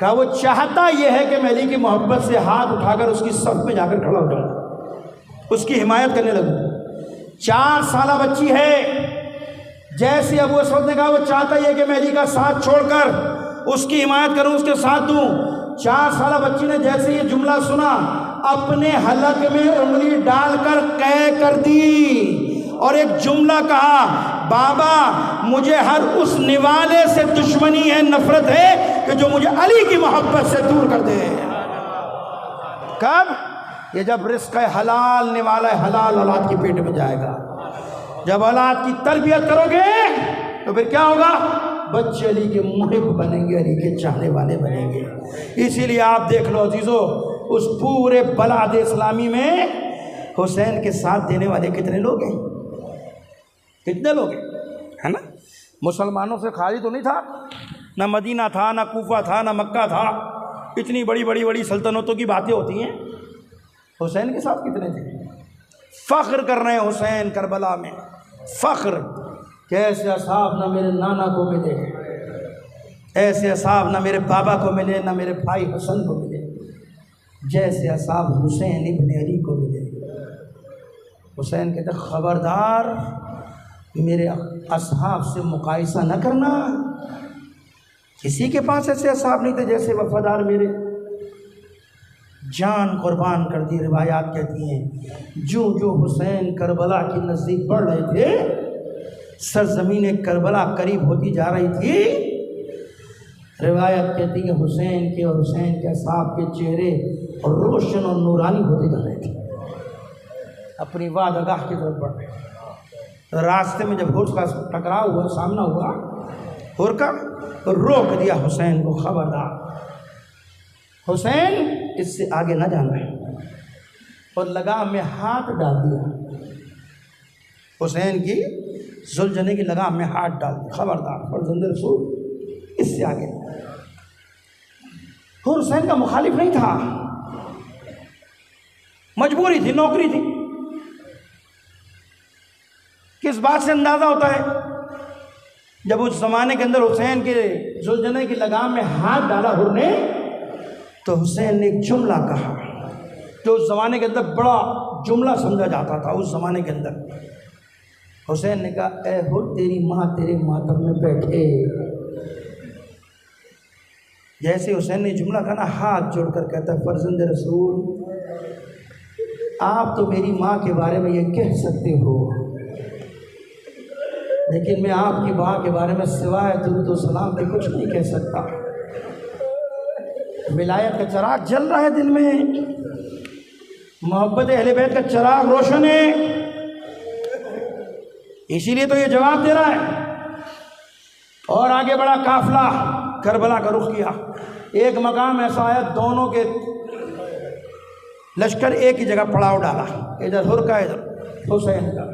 کہا وہ چاہتا یہ ہے کہ میں علی کی محبت سے ہاتھ اٹھا کر اس کی صف میں جا کر کھڑا ہو جاؤں، اس کی حمایت کرنے لگوں۔ 4 سالہ بچی ہے، جیسے ابو اسود نے کہا وہ چاہتا یہ کہ میں علی کا ساتھ چھوڑ کر اس کی حمایت کروں، اس کے ساتھ دوں۔ 4 سالہ بچی نے جیسے یہ جملہ سنا، اپنے حلق میں انگلی ڈال کر قے کر دی، اور ایک جملہ کہا، بابا مجھے ہر اس نوالے سے دشمنی ہے، نفرت ہے کہ جو مجھے علی کی محبت سے دور کر دے۔ کب؟ یہ جب رزق حلال نوالا حلال اولاد کی پیٹ میں جائے گا۔ جب اولاد کی تربیت کرو گے تو پھر کیا ہوگا؟ بچے علی کے محب بنیں گے، علی کے چاہنے والے بنیں گے۔ اسی لیے آپ دیکھ لو عزیزو، اس پورے بلاد اسلامی میں حسین کے ساتھ دینے والے کتنے لوگ ہیں؟ کتنے لوگ ہیں، ہے نا؟ مسلمانوں سے خالی تو نہیں تھا، نہ مدینہ تھا، نہ کوفہ تھا، نہ مکہ تھا۔ اتنی بڑی سلطنتوں کی باتیں ہوتی ہیں، حسین کے ساتھ کتنے تھے؟ فخر کر رہے ہیں حسین کربلا میں، فخر کہ ایسے اصحاب نہ میرے نانا کو ملے، ایسے اصحاب نہ میرے بابا کو ملے، نہ میرے بھائی حسن کو ملے، جیسے اصحاب حسین ابن علی کو ملے۔ حسین کہتے خبردار میرے اصحاب سے مقایسہ نہ کرنا، کسی کے پاس ایسے اصحاب نہیں تھے جیسے وفادار میرے، جان قربان کر دی۔ روایات کہتی ہیں جو حسین کربلا کے نزدیک بڑھ رہے تھے، سرزمین کربلا قریب ہوتی جا رہی تھی، روایت کہتی ہے حسین کے اور حسین کے اصحاب کے چہرے روشن اور نورانی ہوتے جا رہے تھے، اپنی وعدگاہ کی طرف بڑھ رہے۔ راستے میں جب ہر کا ٹکراؤ ہوا، سامنا ہوا ہر کا، تو روک دیا حسین کو، خبردار حسین اس سے آگے نہ جانا ہے، اور لگام میں ہاتھ ڈال دیا، حسین کی زلجھنے کی لگام میں ہاتھ ڈال دیا، خبردار فرزند رسول اس سے آگے۔ حسین کا مخالف نہیں تھا، مجبوری تھی، نوکری تھی۔ کس بات سے اندازہ ہوتا ہے؟ جب اس زمانے کے اندر حسین کے زلجھنے کی لگام میں ہاتھ ڈالا ہر نے، تو حسین نے ایک جملہ کہا جو اس زمانے کے اندر بڑا جملہ سمجھا جاتا تھا۔ اس زمانے کے اندر حسین نے کہا، اے ہر تیری ماں تیرے ماتم میں بیٹھے۔ جیسے حسین نے جملہ کہا نا، ہاتھ جوڑ کر کہتا ہے فرزند رسول، آپ تو میری ماں کے بارے میں یہ کہہ سکتے ہو، لیکن میں آپ کی ماں کے بارے میں سوائے درود و سلام کے کچھ نہیں کہہ سکتا۔ ولایت کا چراغ جل رہا ہے دل میں، محبت اہل بیت کا چراغ روشن ہے، اسی لیے تو یہ جواب دے رہا ہے۔ اور آگے بڑا قافلہ کربلا کا رخ کیا۔ ایک مقام ایسا آیا دونوں کے لشکر ایک ہی جگہ پڑاؤ ڈالا، ادھر ہر کا ادھر حسین کا۔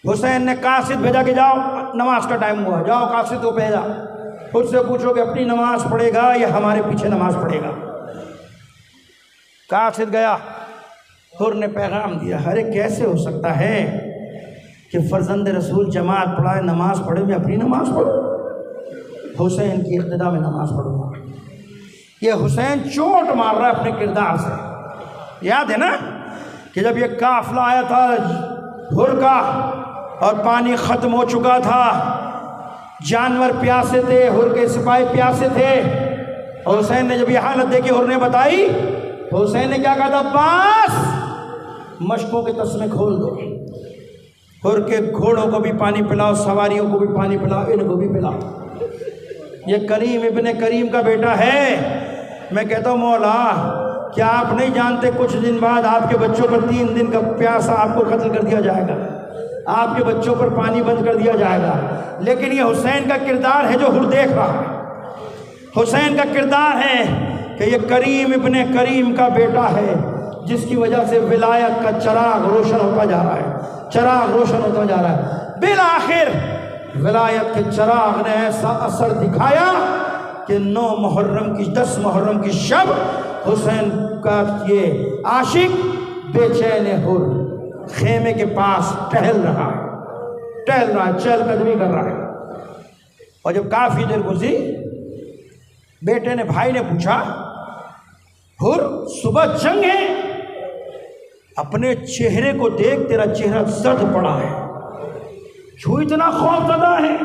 حسین نے قاصد بھیجا کہ جاؤ نماز کا ٹائم ہوا، جاؤ قاصد کو بھیجا، خود سے پوچھو کہ اپنی نماز پڑھے گا یا ہمارے پیچھے نماز پڑھے گا۔ قاصد گیا، حر نے پیغام دیا، ارے کیسے ہو سکتا ہے کہ فرزند رسول جماعت پڑھائے نماز پڑھے، میں اپنی نماز پڑھوں؟ حسین کی اقتدا میں نماز پڑھوں گا۔ یہ حسین چوٹ مار رہا ہے اپنے کردار سے۔ یاد ہے نا کہ جب یہ قافلہ آیا تھا حر کا اور پانی ختم ہو چکا تھا، جانور پیاسے تھے، حر کے سپاہی پیاسے تھے، اور حسین نے جب یہ حالت دیکھی حر نے بتائی، تو حسین نے کیا کہا تھا، عباس مشکوں کے تسمے کھول دو، حر کے گھوڑوں کو بھی پانی پلاؤ، سواریوں کو بھی پانی پلاؤ، ان کو بھی پلاؤ۔ یہ کریم ابن کریم کا بیٹا ہے۔ میں کہتا ہوں مولا کیا آپ نہیں جانتے کچھ دن بعد آپ کے بچوں پر 3 دن کا پیاسا آپ کو قتل کر دیا جائے گا، آپ کے بچوں پر پانی بند کر دیا جائے گا؟ لیکن یہ حسین کا کردار ہے جو حر دیکھ رہا ہے، حسین کا کردار ہے کہ یہ کریم ابن کریم کا بیٹا ہے، جس کی وجہ سے ولایت کا چراغ روشن ہوتا جا رہا ہے، چراغ روشن ہوتا جا رہا ہے۔ بالآخر ولایت کے چراغ نے ایسا اثر دکھایا کہ 10 محرم کی شب حسین کا یہ عاشق بے چین حر خیمے کے پاس ٹہل رہا ہے، چہل قدمی کر رہا ہے۔ اور جب کافی دیر گزری، بیٹے نے، بھائی نے پوچھا، حر صبح جنگ ہے، اپنے چہرے کو دیکھ، تیرا چہرہ زرد پڑا ہے، کیوں اتنا خوف زدہ ہے،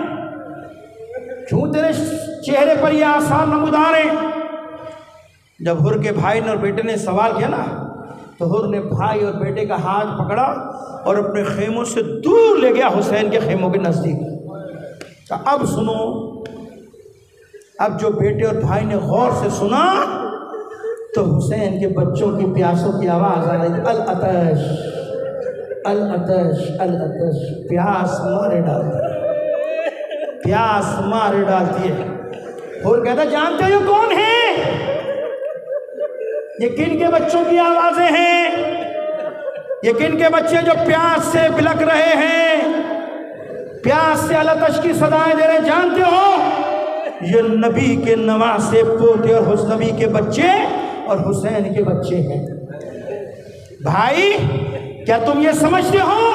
کیوں تیرے چہرے پر یہ آثار نمودار ہیں؟ جب حر کے بھائی نے اور بیٹے نے سوال کیا نا، تو حر نے بھائی اور بیٹے کا ہاتھ پکڑا اور اپنے خیموں سے دور لے گیا حسین کے خیموں کے نزدیک۔ تو اب سنو، اب جو بیٹے اور بھائی نے غور سے سنا تو حسین کے بچوں کی پیاسوں کی آواز آ رہی، العطش العطش العطش، پیاس مارے ڈالتی ہے، پیاس مارے ڈالتی ہے۔ حر کہتا جانتے ہو کون ہے؟ یہ کن کے بچوں کی آوازیں ہیں؟ یہ کن کے بچے جو پیاس سے بلک رہے ہیں، پیاس سے العطش کی صدائیں دے رہے ہیں؟ جانتے ہو یہ نبی کے نواسے پوتے اور نبی کے بچے اور حسین کے بچے ہیں۔ بھائی کیا تم یہ سمجھتے ہو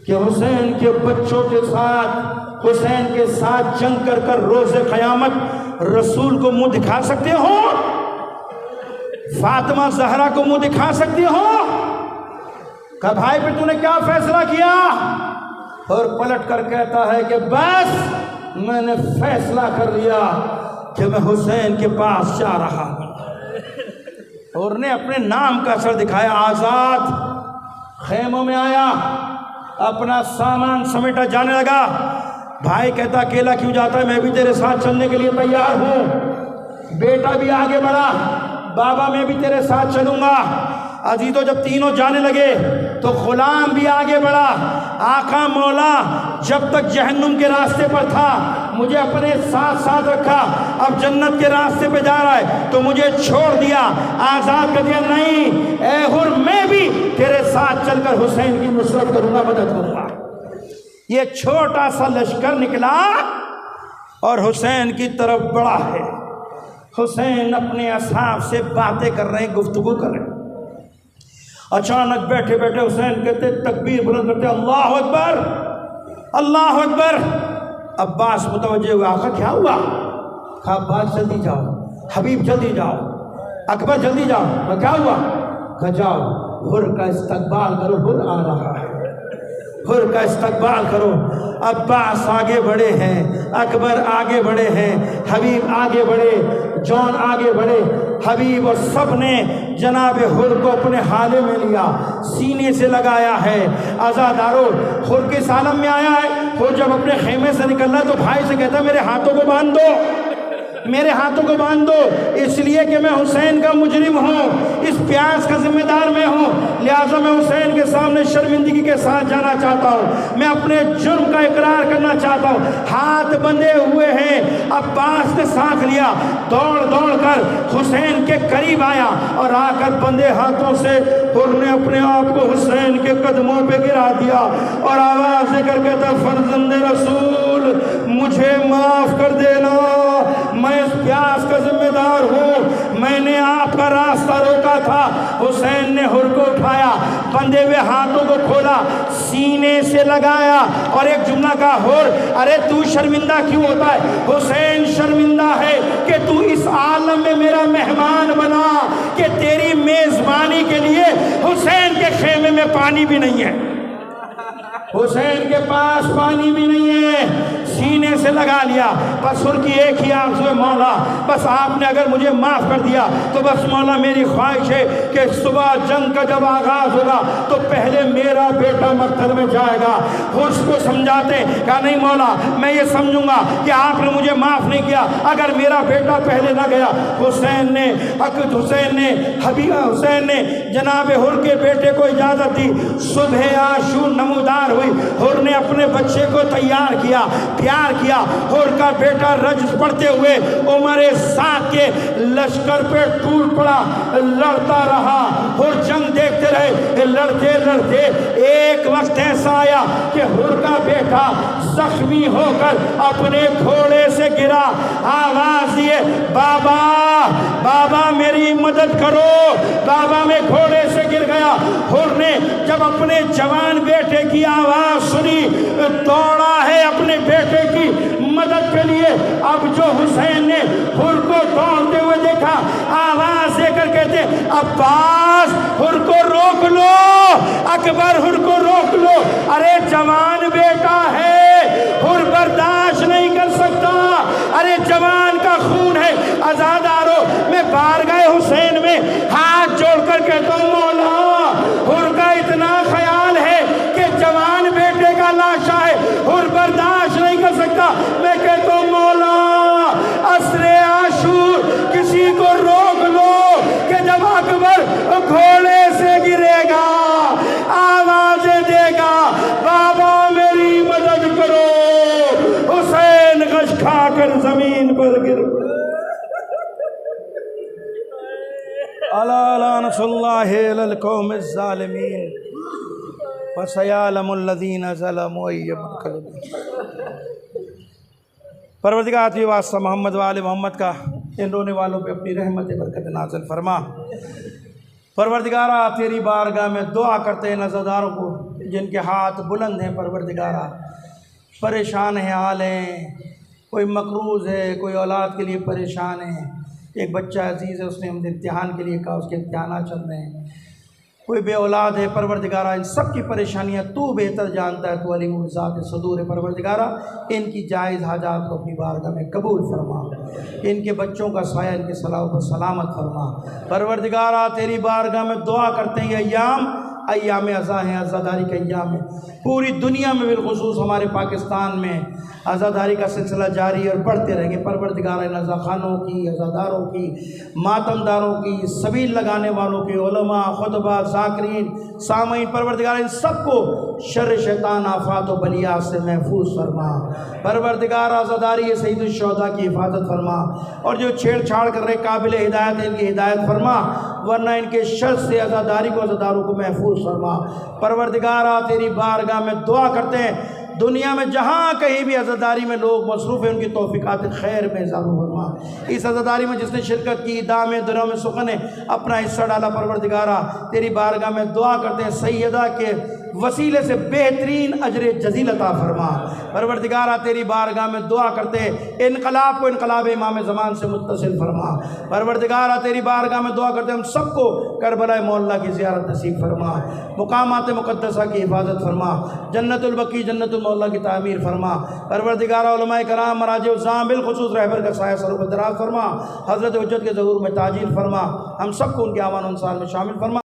کہ حسین کے بچوں کے ساتھ، حسین کے ساتھ جنگ کر کر روز قیامت رسول کو منہ دکھا سکتے ہو؟ فاطمہ زہرا کو منہ دکھا سکتے ہو؟ کہا بھائی پھر تو نے کیا فیصلہ کیا؟ اور پلٹ کر کہتا ہے کہ بس میں نے فیصلہ کر لیا کہ میں حسین کے پاس جا رہا ہوں۔ اور نے اپنے نام کا اثر دکھایا، آزاد خیموں میں آیا، اپنا سامان سمیٹا جانے لگا۔ بھائی کہتا اکیلا کیوں جاتا ہے، میں بھی تیرے ساتھ چلنے کے لیے تیار ہوں۔ بیٹا بھی آگے بڑھا، بابا میں بھی تیرے ساتھ چلوں گا۔ عزیزو جب تینوں جانے لگے تو غلام بھی آگے بڑھا، آقا مولا جب تک جہنم کے راستے پر تھا مجھے اپنے ساتھ ساتھ رکھا، اب جنت کے راستے پہ جا رہا ہے تو مجھے چھوڑ دیا، آزاد کر دیا۔ نہیں اے حر، میں بھی تیرے ساتھ چل کر حسین کی نصرت کروں گا، مدد کروں گا۔ یہ چھوٹا سا لشکر نکلا اور حسین کی طرف بڑھا ہے۔ حسین اپنے اصحاب سے باتیں کر رہے ہیں، گفتگو کر رہے ہیں۔ اچانک بیٹھے بیٹھے حسین کہتے تکبیر بلند کرتے، اللہ اکبر اللہ اکبر۔ عباس متوجہ ہوئے، آقا کیا ہوا؟ کہا عباس جلدی جاؤ، حبیب جلدی جاؤ، اکبر جلدی جاؤ۔ کیا ہوا؟ کہا جاؤ حر کا استقبال کرو، حر آ رہا ہے، حر کا استقبال کرو۔ عباس آگے بڑھے ہیں، اکبر آگے بڑھے ہیں، حبیب آگے بڑھے، جون آگے بڑھے۔ حبیب اور سب نے جناب حر کو اپنے حالے میں لیا، سینے سے لگایا ہے۔ عزادارو حر کس عالم میں آیا ہے؟ حر جب اپنے خیمے سے نکل رہا تو بھائی سے کہتا میرے ہاتھوں کو باندھ دو، میرے ہاتھوں کو باندھ دو، اس لیے کہ میں حسین کا مجرم ہوں، اس پیاس کا ذمہ دار میں ہوں، لہٰذا میں حسین کے سامنے شرمندگی کے ساتھ جانا چاہتا ہوں، میں اپنے جرم کا اقرار کرنا چاہتا ہوں۔ ہاتھ بندھے ہوئے ہیں۔ عباس نے سانکھ لیا، دوڑ دوڑ کر حسین کے قریب آیا اور آ کر بندھے ہاتھوں سے حر نے اپنے آپ کو حسین کے قدموں پہ گرا دیا اور آواز دے کر کہتا فرزند رسول مجھے معاف کر دینا، میں اس پیاس کا ذمہ دار ہوں، میں نے آپ کا راستہ روکا تھا۔ حسین نے حر کو اٹھایا، بندھے ہوئے ہاتھوں کو کھولا، سینے سے لگایا اور ایک جملہ کہا، حر ارے تو شرمندہ کیوں ہوتا ہے؟ حسین شرمندہ ہے کہ تو اس عالم میں میرا مہمان بنا، کہ تیری میزبانی کے لیے حسین کے خیمے میں پانی بھی نہیں ہے، حسین کے پاس پانی بھی نہیں ہے۔ سینے سے لگا لیا، بس حر کی ایک ہی آرزو ہے، مولا بس آپ نے اگر مجھے معاف کر دیا تو بس مولا میری خواہش ہے کہ صبح جنگ کا جب آغاز ہوگا تو پہلے میرا بیٹا مقتل میں جائے گا۔ حر کو سمجھاتے، کہا نہیں مولا میں یہ سمجھوں گا کہ آپ نے مجھے معاف نہیں کیا اگر میرا بیٹا پہلے نہ گیا۔ حسین نے جناب حر کے بیٹے کو اجازت دی۔ صبح عاشور نمودار ہوئی، حر نے اپنے بچے کو تیار کیا، پیار کیا۔ حر کا بیٹا رجز پڑھتے ہوئے عمر سعد کے لشکر پہ ٹوٹ پڑا، لڑتا رہا۔ حر جنگ دیکھتے رہے، لڑتے لڑتے ایک وقت ایسا آیا کہ حر کا بیٹا زخمی ہو کر اپنے گھوڑے سے گرا، آواز دیے بابا بابا میری مدد کرو، بابا میں گھوڑے سے گر گیا۔ حر نے جب اپنے جوان بیٹے کی آواز سنی دوڑا ہے اپنے بیٹے کی مدد کے لیے۔ اب جو حسین نے حر کو دوڑتے ہوئے دیکھا، آواز دے کر کہتے عباس حر کو روک لو، اکبر حر کو روک لو، ارے جوان بیٹا ہے، حر برداشت نہیں کر سکتا، ارے جوان کا خون ہے، عزاداروں میں بارگاہ حسین میں ہاتھ جوڑ کر کہتا ہوں مولا حر کا اتنا خیال ہے کہ جوان بیٹے کا لاشا ہے، حر برداشت نہیں کر سکتا، میں کہتا ہوں مولا عصر عاشور کسی کو روک لو کہ جب اکبر گھوڑے سے گرے گا آوازیں دے گا بابا میری مدد کرو، حسین غش کھا کر زمین پر گر الا لعنۃ اللہ علی القوم الظالمین وسیعلم الذین ظلموا ای منقلب۔ پروردگار تو یہ واسطہ محمد و آل محمد کا ان رونے والوں پہ اپنی رحمت برکت نازل فرما۔ پروردگارہ تیری بارگاہ میں دعا کرتے ہیں نظرداروں کو جن کے ہاتھ بلند ہیں، پروردگارہ پریشان ہیں، حال ہیں، کوئی مقروض ہے، کوئی اولاد کے لیے پریشان ہے، ایک بچہ عزیز ہے اس نے ہم نے امتحان کے لیے کہا، اس کے امتحانات چل رہے ہیں، کوئی بے اولاد ہے، پروردگارہ ان سب کی پریشانیاں تو بہتر جانتا ہے، تو علیم ذات صدور ہے، پروردگارہ ان کی جائز حاجات کو اپنی بارگاہ میں قبول فرما، ان کے بچوں کا سایہ ان کے صلاح پر سلامت فرما۔ پروردگارہ تیری بارگاہ میں دعا کرتے ہیں، یہ ایام عزا ہیں، عزاداری کے ایام ہیں، پوری دنیا میں بالخصوص ہمارے پاکستان میں عزاداری کا سلسلہ جاری اور بڑھتے رہیں گے۔ پروردگار ان عزا خانوں کی، عزاداروں کی، ماتم داروں کی، سبیل لگانے والوں کی، علماء، خطبہ، ذاکرین، سامعین، پروردگار ان سب کو شر شیطان، آفات و بلیات سے محفوظ فرما۔ پروردگار عزاداری سید الشہداء کی حفاظت فرما، اور جو چھیڑ چھاڑ کر رہے قابل ہدایت ہیں ان کی ہدایت فرما، ورنہ ان کے شر سے عزاداری کو، عزاداروں کو محفوظ فرما۔ پروردگارہ تیری بارگاہ میں دعا کرتے ہیں دنیا میں جہاں کہیں بھی عزاداری میں لوگ مصروف ہیں ان کی توفیقات خیر میں اضافہ فرما۔ اس عزاداری میں جس نے شرکت کی، دامے دروں میں سخن ہے، اپنا حصہ ڈالا، پروردگارہ تیری بارگاہ میں دعا کرتے ہیں سیدہ کے وسیلے سے بہترین اجر جزیل عطا فرما۔ پروردگارہ تیری بارگاہ میں دعا کرتے ہیں انقلاب کو انقلاب امام زمان سے متصل فرما۔ پروردگارہ تیری بارگاہ میں دعا کرتے ہیں ہم سب کو کربلا مولا کی زیارت نصیب فرما، مقامات مقدسہ کی حفاظت فرما، جنت البقیع جنت المولا کی تعمیر فرما۔ پروردگارہ علماء کرام، مراجع الزام، بالخصوص رہبر کا سایہ سر و دراز فرما، حضرت حجت کے ظہور میں تعجیل فرما، ہم سب کو ان کے اعوان و انصار میں شامل فرما۔